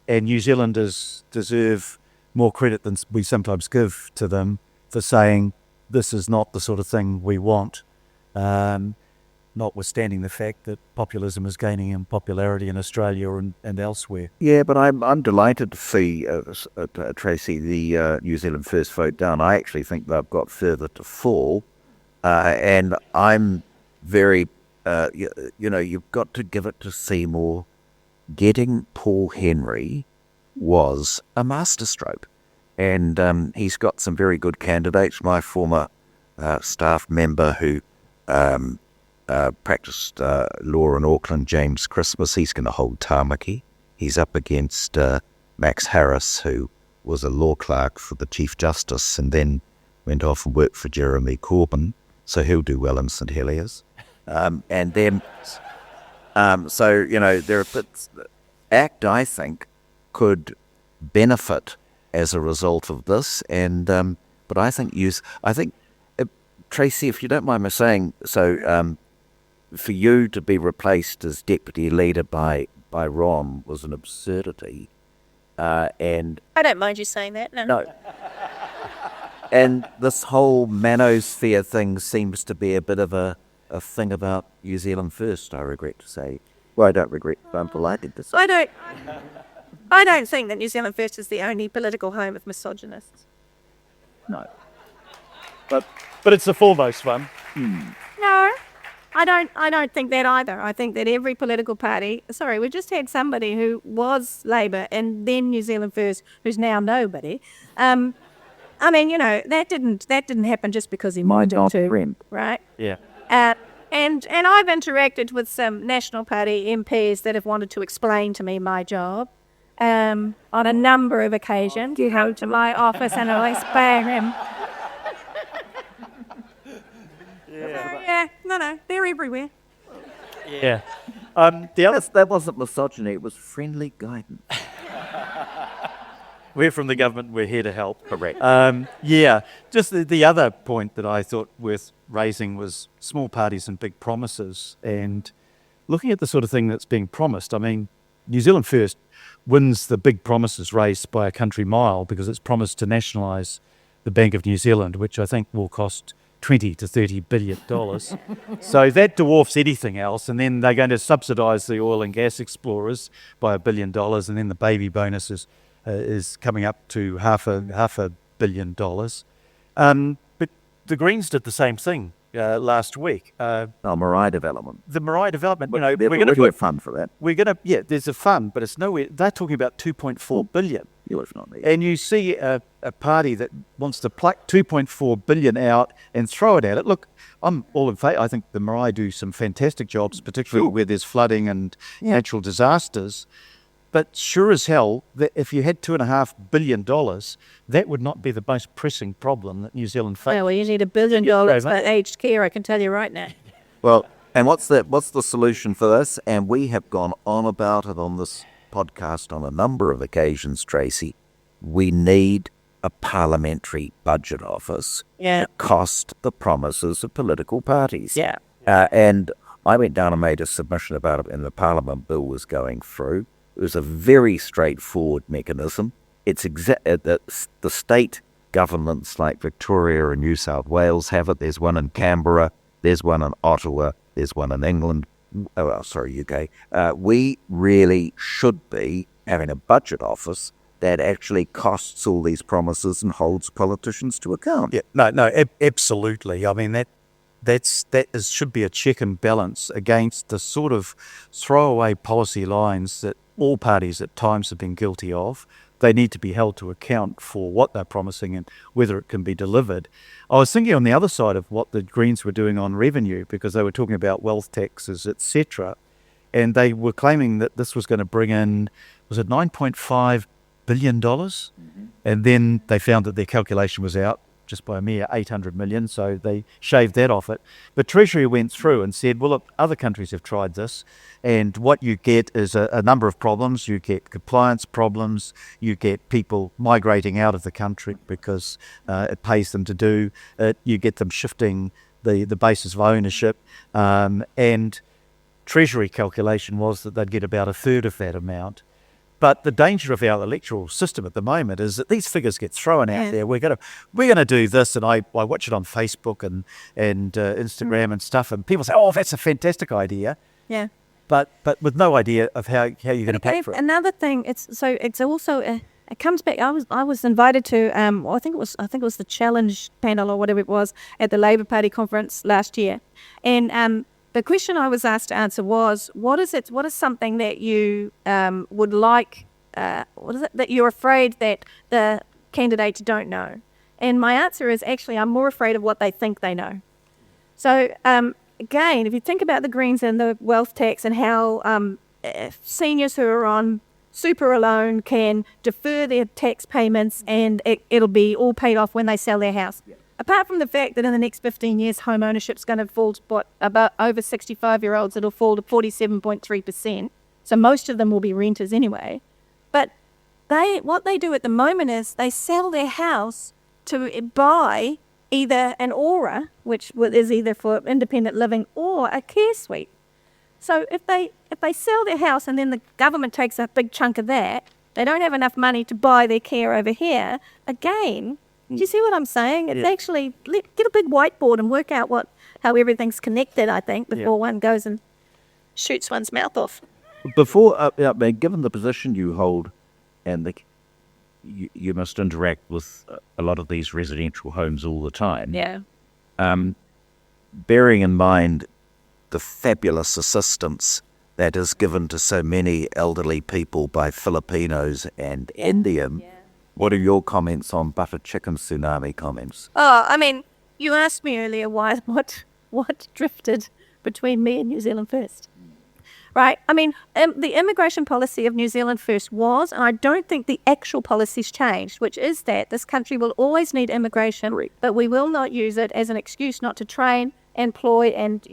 B: and New Zealanders deserve more credit than we sometimes give to them for saying this is not the sort of thing we want, notwithstanding the fact that populism is gaining in popularity in Australia and elsewhere.
C: Yeah, but I'm delighted to see, Tracey, the New Zealand First vote down. I actually think they've got further to fall, and I'm very, you've got to give it to Seymour. Getting Paul Henry was a masterstroke, and he's got some very good candidates. My former staff member who practiced law in Auckland, James Christmas, he's going to hold Tāmaki. He's up against Max Harris, who was a law clerk for the Chief Justice and then went off and worked for Jeremy Corbyn, so he'll do well in St Heliers. And then, there are bits. ACT, I think, could benefit as a result of this, and but I think Tracey, if you don't mind me saying so, for you to be replaced as deputy leader by Ron was an absurdity, and
D: I don't mind you saying that. No.
C: And this whole manosphere thing seems to be a bit of a thing about New Zealand First, I regret to say. Well, I don't regret, but I'm delighted to say.
D: I don't think that New Zealand First is the only political home of misogynists.
C: No.
B: But it's the foremost one.
D: No, I don't think that either. I think that every political party, we just had somebody who was Labour and then New Zealand First, who's now nobody. I mean, that didn't happen just because he wanted to, right?
B: Yeah.
D: And I've interacted with some National Party MPs that have wanted to explain to me my job on a number of occasions. You come to my office and I'll explain him. No, they're everywhere.
B: Yeah.
C: That wasn't misogyny, it was friendly guidance.
B: We're from the government, we're here to help.
C: Correct.
B: Just the other point that I thought worth raising was small parties and big promises, and looking at the sort of thing that's being promised. I mean, New Zealand First wins the big promises race by a country mile because it's promised to nationalise the Bank of New Zealand, which I think will cost $20 to $30 billion. So that dwarfs anything else, and then they're going to subsidise the oil and gas explorers by $1 billion, and then the baby bonus is coming up to half a billion dollars. But the Greens did the same thing last week.
C: Marae development.
B: The Marae development,
C: we're going to put fund for that.
B: There's a fund, but it's nowhere. They're talking about $2.4 billion. And you see a party that wants to pluck $2.4 billion out and throw it at it. Look, I'm all in favour. I think the Marae do some fantastic jobs, particularly where there's flooding and natural disasters. But sure as hell, that if you had $2.5 billion, that would not be the most pressing problem that New Zealand faces.
D: Well, you need $1 billion for aged care, I can tell you right now.
C: Well, and what's the solution for this? And we have gone on about it on this podcast on a number of occasions, Tracey. We need a parliamentary budget office to cost the promises of political parties.
D: Yeah.
C: And I went down and made a submission about it when the Parliament bill was going through. It was a very straightforward mechanism. It's the state governments like Victoria and New South Wales have it. There's one in Canberra. There's one in Ottawa. There's one in England. UK. We really should be having a budget office that actually costs all these promises and holds politicians to account.
B: Yeah, no, absolutely. I mean, that should be a check and balance against the sort of throwaway policy lines that all parties at times have been guilty of. They need to be held to account for what they're promising and whether it can be delivered. I was thinking on the other side of what the Greens were doing on revenue, because they were talking about wealth taxes, etc., and they were claiming that this was going to bring in, was it $9.5 billion? Mm-hmm. And then they found that their calculation was out just by a mere 800 million, so they shaved that off it. But Treasury went through and said, well, look, other countries have tried this, and what you get is a number of problems. You get compliance problems, you get people migrating out of the country because it pays them to do it, you get them shifting the basis of ownership, and Treasury calculation was that they'd get about a third of that amount. But the danger of our electoral system at the moment is that these figures get thrown out there. We're gonna do this, and I watch it on Facebook and Instagram and stuff, and people say, "Oh, that's a fantastic idea."
D: Yeah.
B: But with no idea of how you're going to pay for it.
D: Another thing, it's also it comes back. I was invited to I think it was the Challenge panel or whatever it was at the Labour Party conference last year, and the question I was asked to answer was, what is something that you would like, what is it that you're afraid that the candidates don't know? And my answer is actually, I'm more afraid of what they think they know. So again, if you think about the Greens and the wealth tax and how seniors who are on super alone can defer their tax payments and it'll be all paid off when they sell their house. Yeah. Apart from the fact that in the next 15 years, home ownership is going to fall to about over 65-year-olds, it'll fall to 47.3%. So most of them will be renters anyway. But what they do at the moment is they sell their house to buy either an aura, which is either for independent living, or a care suite. So if they sell their house and then the government takes a big chunk of that, they don't have enough money to buy their care over here. Again, do you see what I'm saying? It's actually, get a big whiteboard and work out how everything's connected, I think, before one goes and shoots one's mouth off.
C: Before, given the position you hold, and you must interact with a lot of these residential homes all the time.
D: Yeah.
C: Bearing in mind the fabulous assistance that is given to so many elderly people by Filipinos and Indian. Yeah. What are your comments on butter chicken tsunami comments?
D: Oh, I mean, you asked me earlier what drifted between me and New Zealand First, right? I mean, the immigration policy of New Zealand First was, and I don't think the actual policy's changed, which is that this country will always need immigration, but we will not use it as an excuse not to train, employ, and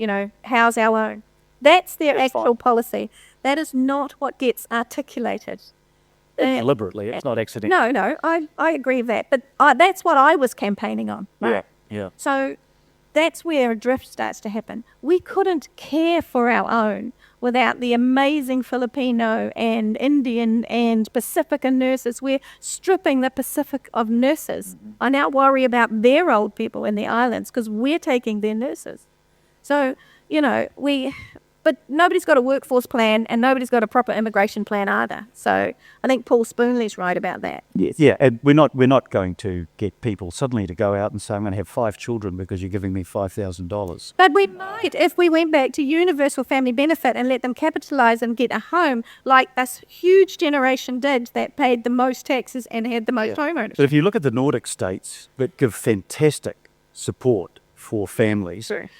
D: house our own. That's their actual policy. That is not what gets articulated.
B: Deliberately, it's not accidental.
D: No, I agree with that. But that's what I was campaigning on. Right?
B: Yeah.
D: So that's where a drift starts to happen. We couldn't care for our own without the amazing Filipino and Indian and Pacifica nurses. We're stripping the Pacific of nurses. Mm-hmm. I now worry about their old people in the islands because we're taking their nurses. So, but nobody's got a workforce plan and nobody's got a proper immigration plan either. So I think Paul Spoonley's right about that.
B: Yes. Yeah, and we're not going to get people suddenly to go out and say, I'm going to have 5 children because you're giving me $5,000.
D: But we might if we went back to universal family benefit and let them capitalise and get a home like this huge generation did that paid the most taxes and had the most homeowners.
B: But if you look at the Nordic states that give fantastic support for families,
D: Sure.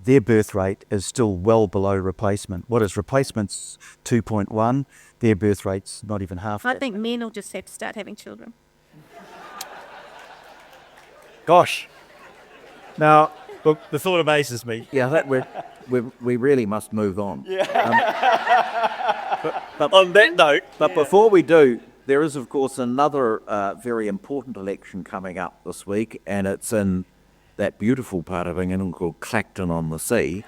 B: their birth rate is still well below replacement. What is replacement's 2.1? Their birth rate's not even half
D: I
B: that.
D: think men will just have to start having children.
B: Gosh. Now, look, the thought amazes me.
C: Yeah, that we really must move on.
B: But on that note,
C: But before we do, there is, of course, another very important election coming up this week, and it's in that beautiful part of England called Clacton-on-the-Sea.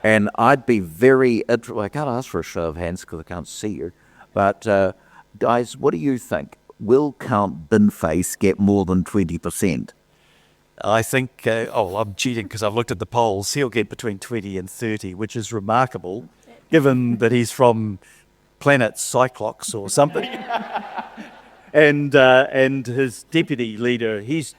C: And I'd be very interested. I can't ask for a show of hands because I can't see you. But, guys, what do you think? Will Count Binface get more than 20%?
B: I think, I'm cheating because I've looked at the polls. He'll get between 20 and 30, which is remarkable, given that he's from planet Cyclops or something. and his deputy leader, he's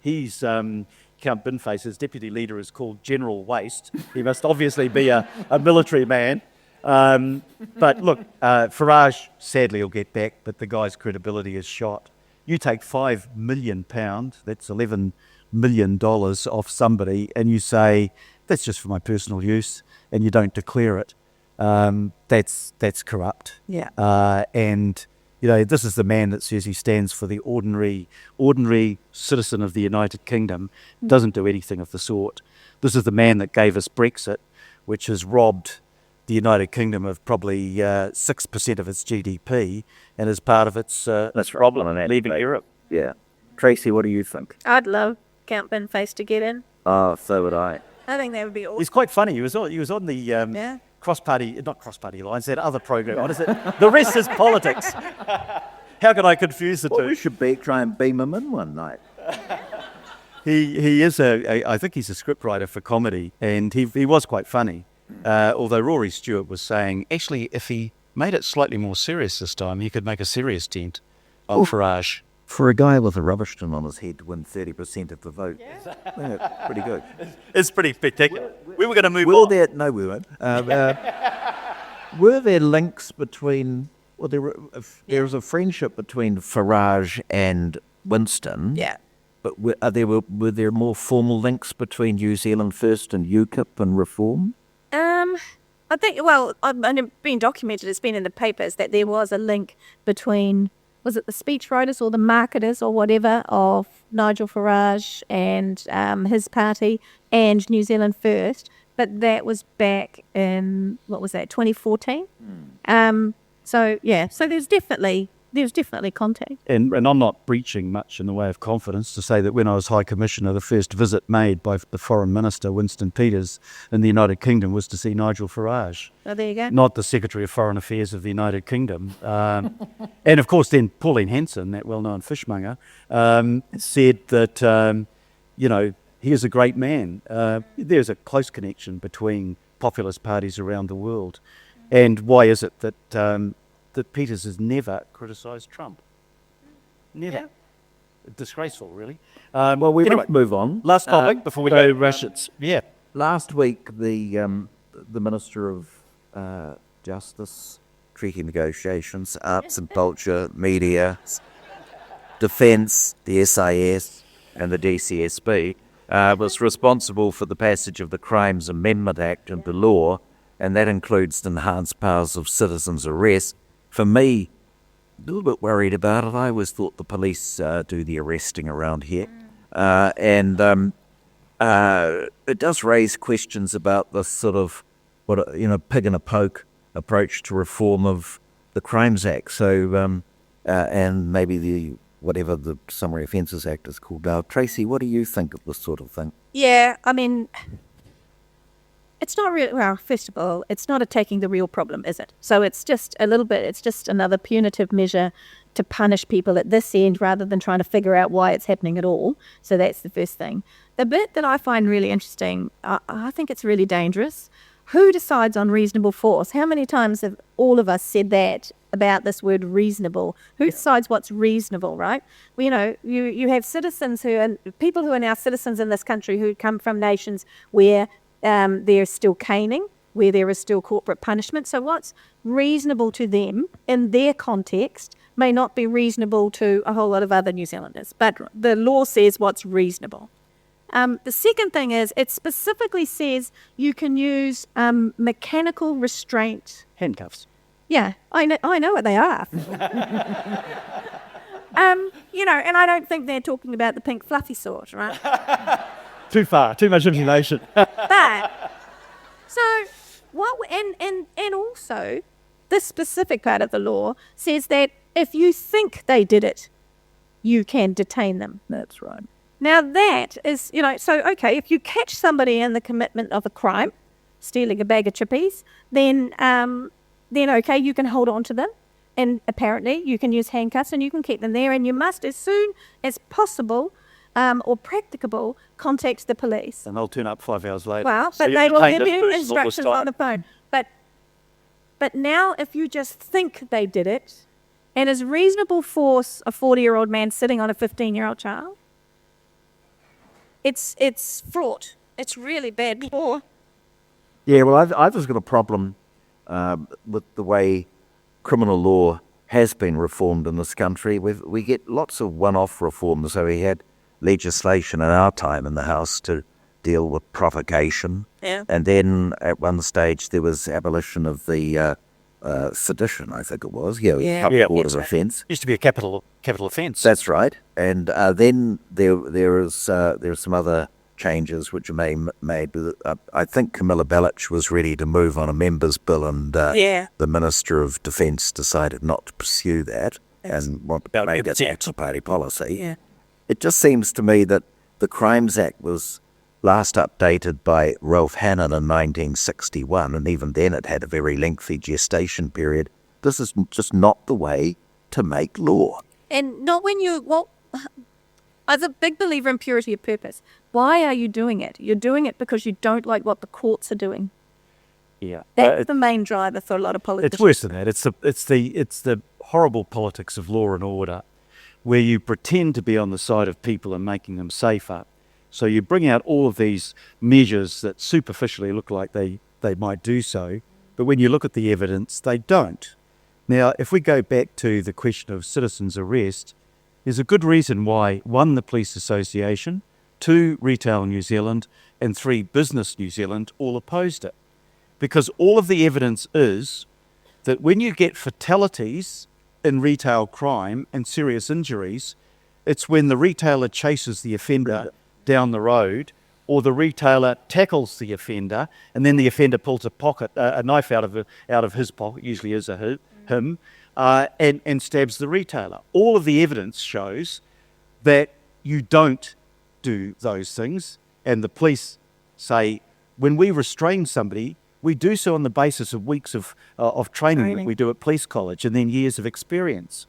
B: Count Binface's deputy leader is called General Waste. He must obviously be a military man. But look, Farage sadly will get back, but the guy's credibility is shot. You take £5 million, that's $11 million off somebody, and you say, that's just for my personal use, and you don't declare it. That's corrupt.
D: Yeah.
B: And this is the man that says he stands for the ordinary citizen of the United Kingdom, doesn't do anything of the sort. This is the man that gave us Brexit, which has robbed the United Kingdom of probably 6% of its GDP, and as part of its problem
C: in that
B: leaving
C: debate.
B: Europe.
C: Yeah. Tracy, what do you think?
D: I'd love Count Binface to get in.
C: Oh, so would I.
D: I think that would be awesome.
B: He's quite funny. He was on the
D: Yeah.
B: not cross-party lines, that other program. What is it? The Rest is Politics. How can I confuse the
C: Well,
B: two?
C: we should try and beam him in one night.
B: He is I think he's a scriptwriter for comedy, and he was quite funny. Although Rory Stewart was saying, actually, if he made it slightly more serious this time, he could make a serious dent on Farage.
C: For a guy with a rubbish tin on his head to win 30% of the vote, yeah, pretty good.
B: It's pretty spectacular. We were going to move
C: Were
B: on.
C: there? No, we weren't. Were there links between? Well, there was a friendship between Farage and Winston.
D: Yeah.
C: But were there more formal links between New Zealand First and UKIP and Reform?
D: I think, it's been documented, it's been in the papers, that there was a link between, was it the speechwriters or the marketers or whatever of Nigel Farage and his party and New Zealand First, but that was back in, 2014? So there's definitely contact.
B: And I'm not breaching much in the way of confidence to say that when I was High Commissioner, the first visit made by the Foreign Minister, Winston Peters, in the United Kingdom was to see Nigel Farage,
D: Oh, there you go.
B: not the Secretary of Foreign Affairs of the United Kingdom. And of course then Pauline Hanson, that well-known fishmonger, said that, he is a great man. There's a close connection between populist parties around the world. And why is it that Peters has never criticised Trump? Never.
D: Yeah.
B: Disgraceful, really.
C: Well, we
B: anyway,
C: must move on.
B: Last topic before we go to Russians. Yeah.
C: Last week, the Minister of Justice, Treaty Negotiations, Arts and Culture, Media, Defence, the SIS, and the DCSB was responsible for the passage of the Crimes Amendment Act into law, and that includes enhanced powers of citizens' arrest. For me, a little bit worried about it. I always thought the police do the arresting around here. And it does raise questions about this sort of, pig in a poke approach to reform of the Crimes Act. So, and maybe whatever the Summary Offences Act is called now. Tracy, what do you think of this sort of thing?
D: Yeah, I mean, it's not really, well, first of all, it's not attacking the real problem, is it? So it's just it's just another punitive measure to punish people at this end rather than trying to figure out why it's happening at all. So that's the first thing. The bit that I find really interesting, I think it's really dangerous. Who decides on reasonable force? How many times have all of us said that about this word reasonable? Who decides what's reasonable, right? Well, you have citizens people who are now citizens in this country who come from nations where there's still caning, where there is still corporate punishment. So what's reasonable to them in their context may not be reasonable to a whole lot of other New Zealanders. But the law says what's reasonable. The second thing is it specifically says you can use mechanical restraint.
B: Handcuffs.
D: Yeah, I know what they are. And I don't think they're talking about the pink fluffy sort, right?
B: Too far, too much information.
D: But so and also this specific part of the law says that if you think they did it, you can detain them.
E: That's right.
D: Now that is, so okay, if you catch somebody in the commitment of a crime, stealing a bag of chippies, then okay, you can hold on to them. And apparently you can use handcuffs and you can keep them there, and you must, as soon as possible or practicable, contact the police.
B: And they'll turn up 5 hours later.
D: Well,
B: So
D: but
B: you
D: they will
B: detained
D: give
B: them
D: you
B: for a short
D: instructions
B: time.
D: on the phone. But now if you just think they did it, and is reasonable force a 40-year-old man sitting on a 15-year-old child, it's fraught. It's really bad law.
C: Yeah, well, I've just got a problem with the way criminal law has been reformed in this country. We get lots of one-off reforms. So we had legislation in our time in the House to deal with provocation.
D: Yeah.
C: And then at one stage there was abolition of the sedition, I think it was. Yeah,
D: Yeah.
B: Yeah.
C: order of offence.
B: Used to be a capital offence.
C: That's right. And then there's some other changes which are made. I think Camilla Bellich was ready to move on a member's bill, and the Minister of Defence decided not to pursue that and made it actual party policy.
D: Yeah.
C: It just seems to me that the Crimes Act was last updated by Ralph Hannon in 1961, and even then it had a very lengthy gestation period. This is just not the way to make law.
D: And not when I'm a big believer in purity of purpose. Why are you doing it? You're doing it because you don't like what the courts are doing.
B: Yeah.
D: That's the main driver for a lot of politicians.
B: It's worse than that. It's the horrible politics of law and order, where you pretend to be on the side of people and making them safer. So you bring out all of these measures that superficially look like they might do so, but when you look at the evidence, they don't. Now, if we go back to the question of citizens' arrest, there's a good reason why, 1, the Police Association, 2, Retail New Zealand, and 3, Business New Zealand all opposed it. Because all of the evidence is that when you get fatalities in retail crime and serious injuries, it's when the retailer chases the offender down the road, or the retailer tackles the offender, and then the offender pulls a knife out of his pocket, usually is him, and stabs the retailer. All of the evidence shows that you don't do those things, and the police say when we restrain somebody, we do so on the basis of weeks of training that we do at police college, and then years of experience.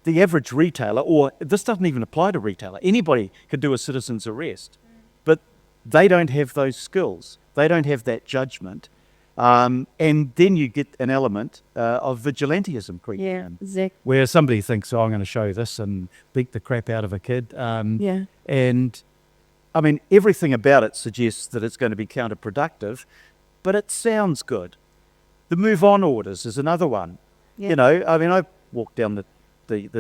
B: The average retailer, or this doesn't even apply to retailer, anybody can do a citizen's arrest, but they don't have those skills. They don't have that judgment. And then you get an element of vigilantism creeping in,
D: exactly.
B: where somebody thinks, I'm going to show this and beat the crap out of a kid. And, I mean, everything about it suggests that it's going to be counterproductive, but it sounds good. The move on orders is another one.
D: Yeah.
B: You know, I mean, I walked down the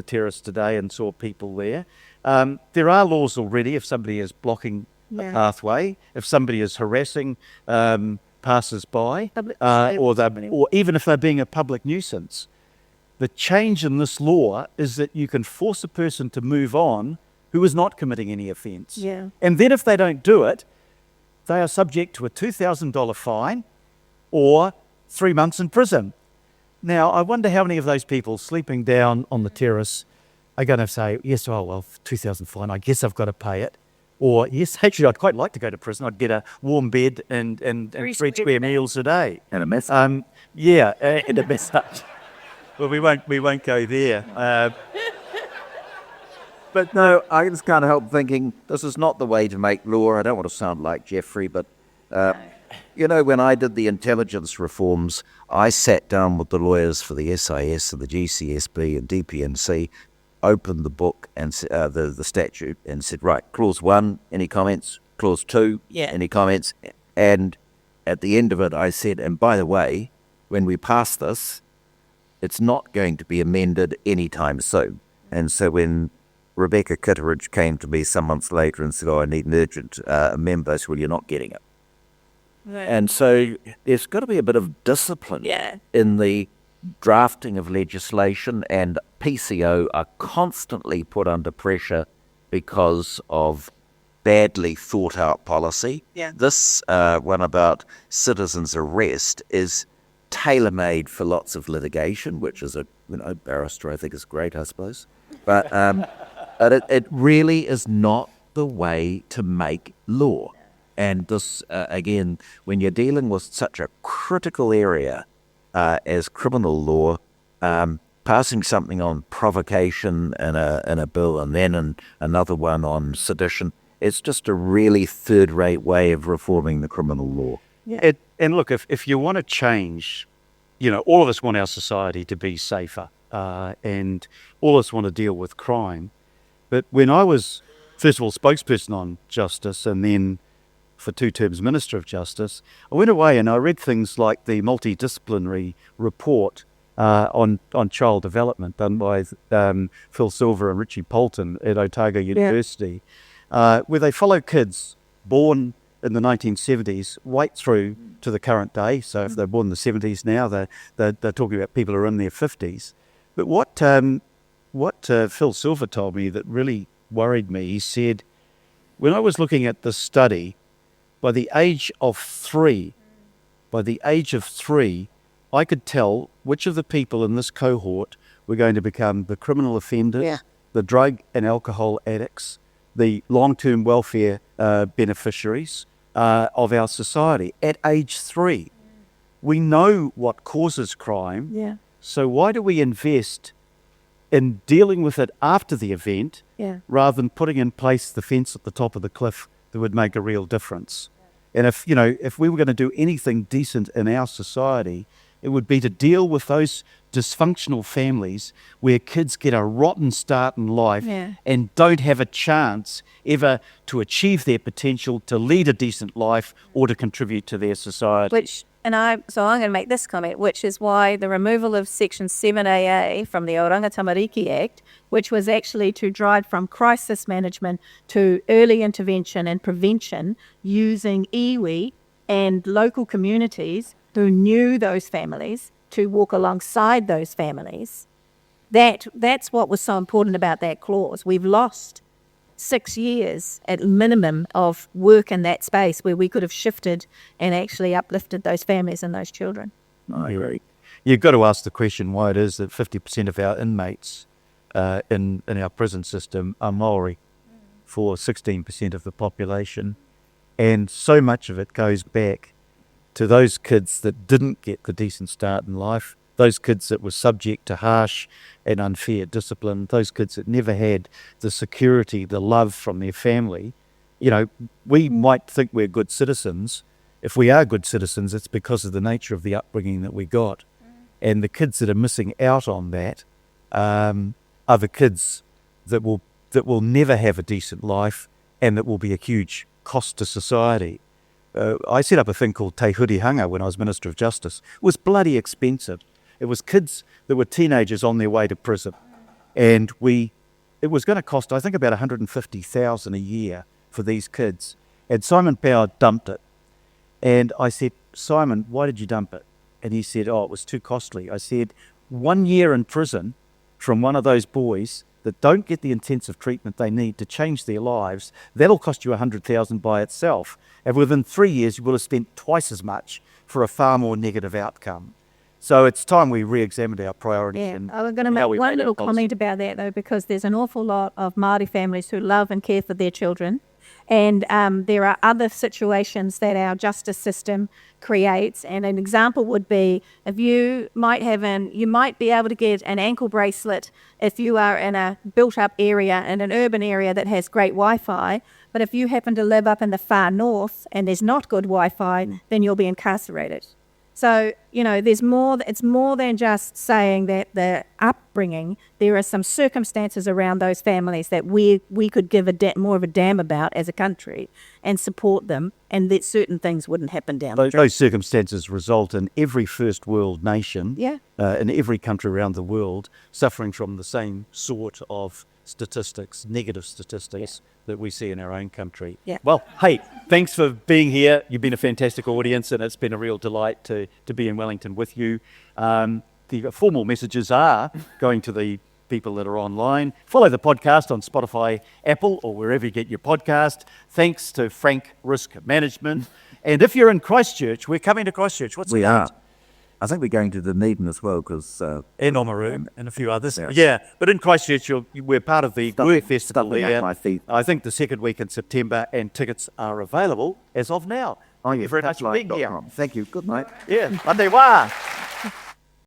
B: terrace today and saw people there. There are laws already if somebody is blocking a pathway, if somebody is harassing passers-by, or even if they're being a public nuisance. The change in this law is that you can force a person to move on who is not committing any offence.
D: Yeah.
B: And then if they don't do it, they are subject to a $2,000 fine or 3 months in prison. Now, I wonder how many of those people sleeping down on the terrace are going to say, yes, oh, well, $2,000 fine, I guess I've got to pay it. Or, yes, actually, I'd quite like to go to prison. I'd get a warm bed and 3 square meals a day.
C: And a mess.
B: And a massage. Well, we won't go there.
C: But no, I just can't help thinking this is not the way to make law. I don't want to sound like Jeffrey, but you know, when I did the intelligence reforms, I sat down with the lawyers for the SIS and the GCSB and DPNC, opened the book and the statute and said, right, clause 1, any comments? Clause 2, any comments? And at the end of it, I said, and by the way, when we pass this, it's not going to be amended anytime soon. And so when Rebecca Kitteridge came to me some months later and said, "Oh, I need an urgent member." So, well, you're not getting it.
D: Right.
C: And so there's got to be a bit of discipline
D: Yeah.
C: in the drafting of legislation, and PCO are constantly put under pressure because of badly thought out policy.
D: Yeah.
C: This one about citizens' arrest is tailor-made for lots of litigation, which is a barrister I think is great, I suppose. But it really is not the way to make law. And this, again, when you're dealing with such a critical area as criminal law, passing something on provocation in a bill and then another one on sedition, it's just a really third-rate way of reforming the criminal law.
B: And look, if you want to change, all of us want our society to be safer, and all of us want to deal with crime. But when I was, first of all, spokesperson on justice and then for 2 terms Minister of Justice, I went away and I read things like the multidisciplinary report on child development done by Phil Silver and Richie Poulton at Otago University, where they follow kids born in the 1970s right through to the current day. So if they're born in the 70s now, they're talking about people who are in their 50s. But what Phil Silver told me that really worried me, he said, when I was looking at the study, by the age of 3, I could tell which of the people in this cohort were going to become the criminal offenders, the drug and alcohol addicts, the long-term welfare beneficiaries of our society at age 3. We know what causes crime.
D: Yeah.
B: So why do we invest in dealing with it after the event rather than putting in place the fence at the top of the cliff that would make a real difference? And if we were going to do anything decent in our society, it would be to deal with those dysfunctional families where kids get a rotten start in life and don't have a chance ever to achieve their potential, to lead a decent life or to contribute to their society.
D: I'm going to make this comment, which is why the removal of Section 7AA from the Oranga Tamariki Act, which was actually to drive from crisis management to early intervention and prevention using iwi and local communities who knew those families to walk alongside those families. That's what was so important about that clause. We've lost 6 years at minimum of work in that space where we could have shifted and actually uplifted those families and those children.
B: You've got to ask the question why it is that 50% of our inmates in our prison system are Maori, for 16% of the population. And so much of it goes back to those kids that didn't get the decent start in life, those kids that were subject to harsh and unfair discipline, those kids that never had the security, the love from their family. We might think we're good citizens. If we are good citizens, it's because of the nature of the upbringing that we got. And the kids that are missing out on that are the kids that will never have a decent life and that will be a huge cost to society. I set up a thing called Te Hurihanga when I was Minister of Justice. It was bloody expensive. It was kids that were teenagers on their way to prison. And it was going to cost, I think, about $150,000 a year for these kids. And Simon Power dumped it. And I said, Simon, why did you dump it? And he said, it was too costly. I said, 1 year in prison from one of those boys that don't get the intensive treatment they need to change their lives, that'll cost you $100,000 by itself. And within 3 years, you will have spent twice as much for a far more negative outcome. So it's time we re-examined our priorities.
D: I'm going to make one little comment about that, though, because there's an awful lot of Māori families who love and care for their children. And there are other situations that our justice system creates. And an example would be if you might be able to get an ankle bracelet if you are in a built-up area, in an urban area that has great Wi-Fi. But if you happen to live up in the far north and there's not good Wi-Fi, then you'll be incarcerated. So, it's more than just saying that the upbringing, there are some circumstances around those families that we could give more of a damn about as a country and support them, and that certain things wouldn't happen down the track.
B: Those circumstances result in every first world nation, in every country around the world, suffering from the same sort of statistics, negative statistics that we see in our own country.
D: Yeah.
B: Well, hey, thanks for being here. You've been a fantastic audience, and it's been a real delight to be in Wellington with you. The formal messages are going to the people that are online. Follow the podcast on Spotify, Apple, or wherever you get your podcast. Thanks to Frank Risk Management. And if you're in Christchurch, we're coming to Christchurch. What's
C: We
B: the
C: are.
B: date?
C: I think we're going to Dunedin as well because
B: And Oamaru and a few others.
C: Yeah.
B: Yeah, but in Christchurch, we're part of the Work Festival
C: stuffing
B: there.
C: up my feet.
B: I think the second week in September, and tickets are available as of now. Thank you very much for being here.
C: Thank you. Good night.
B: Yeah, Mate wā.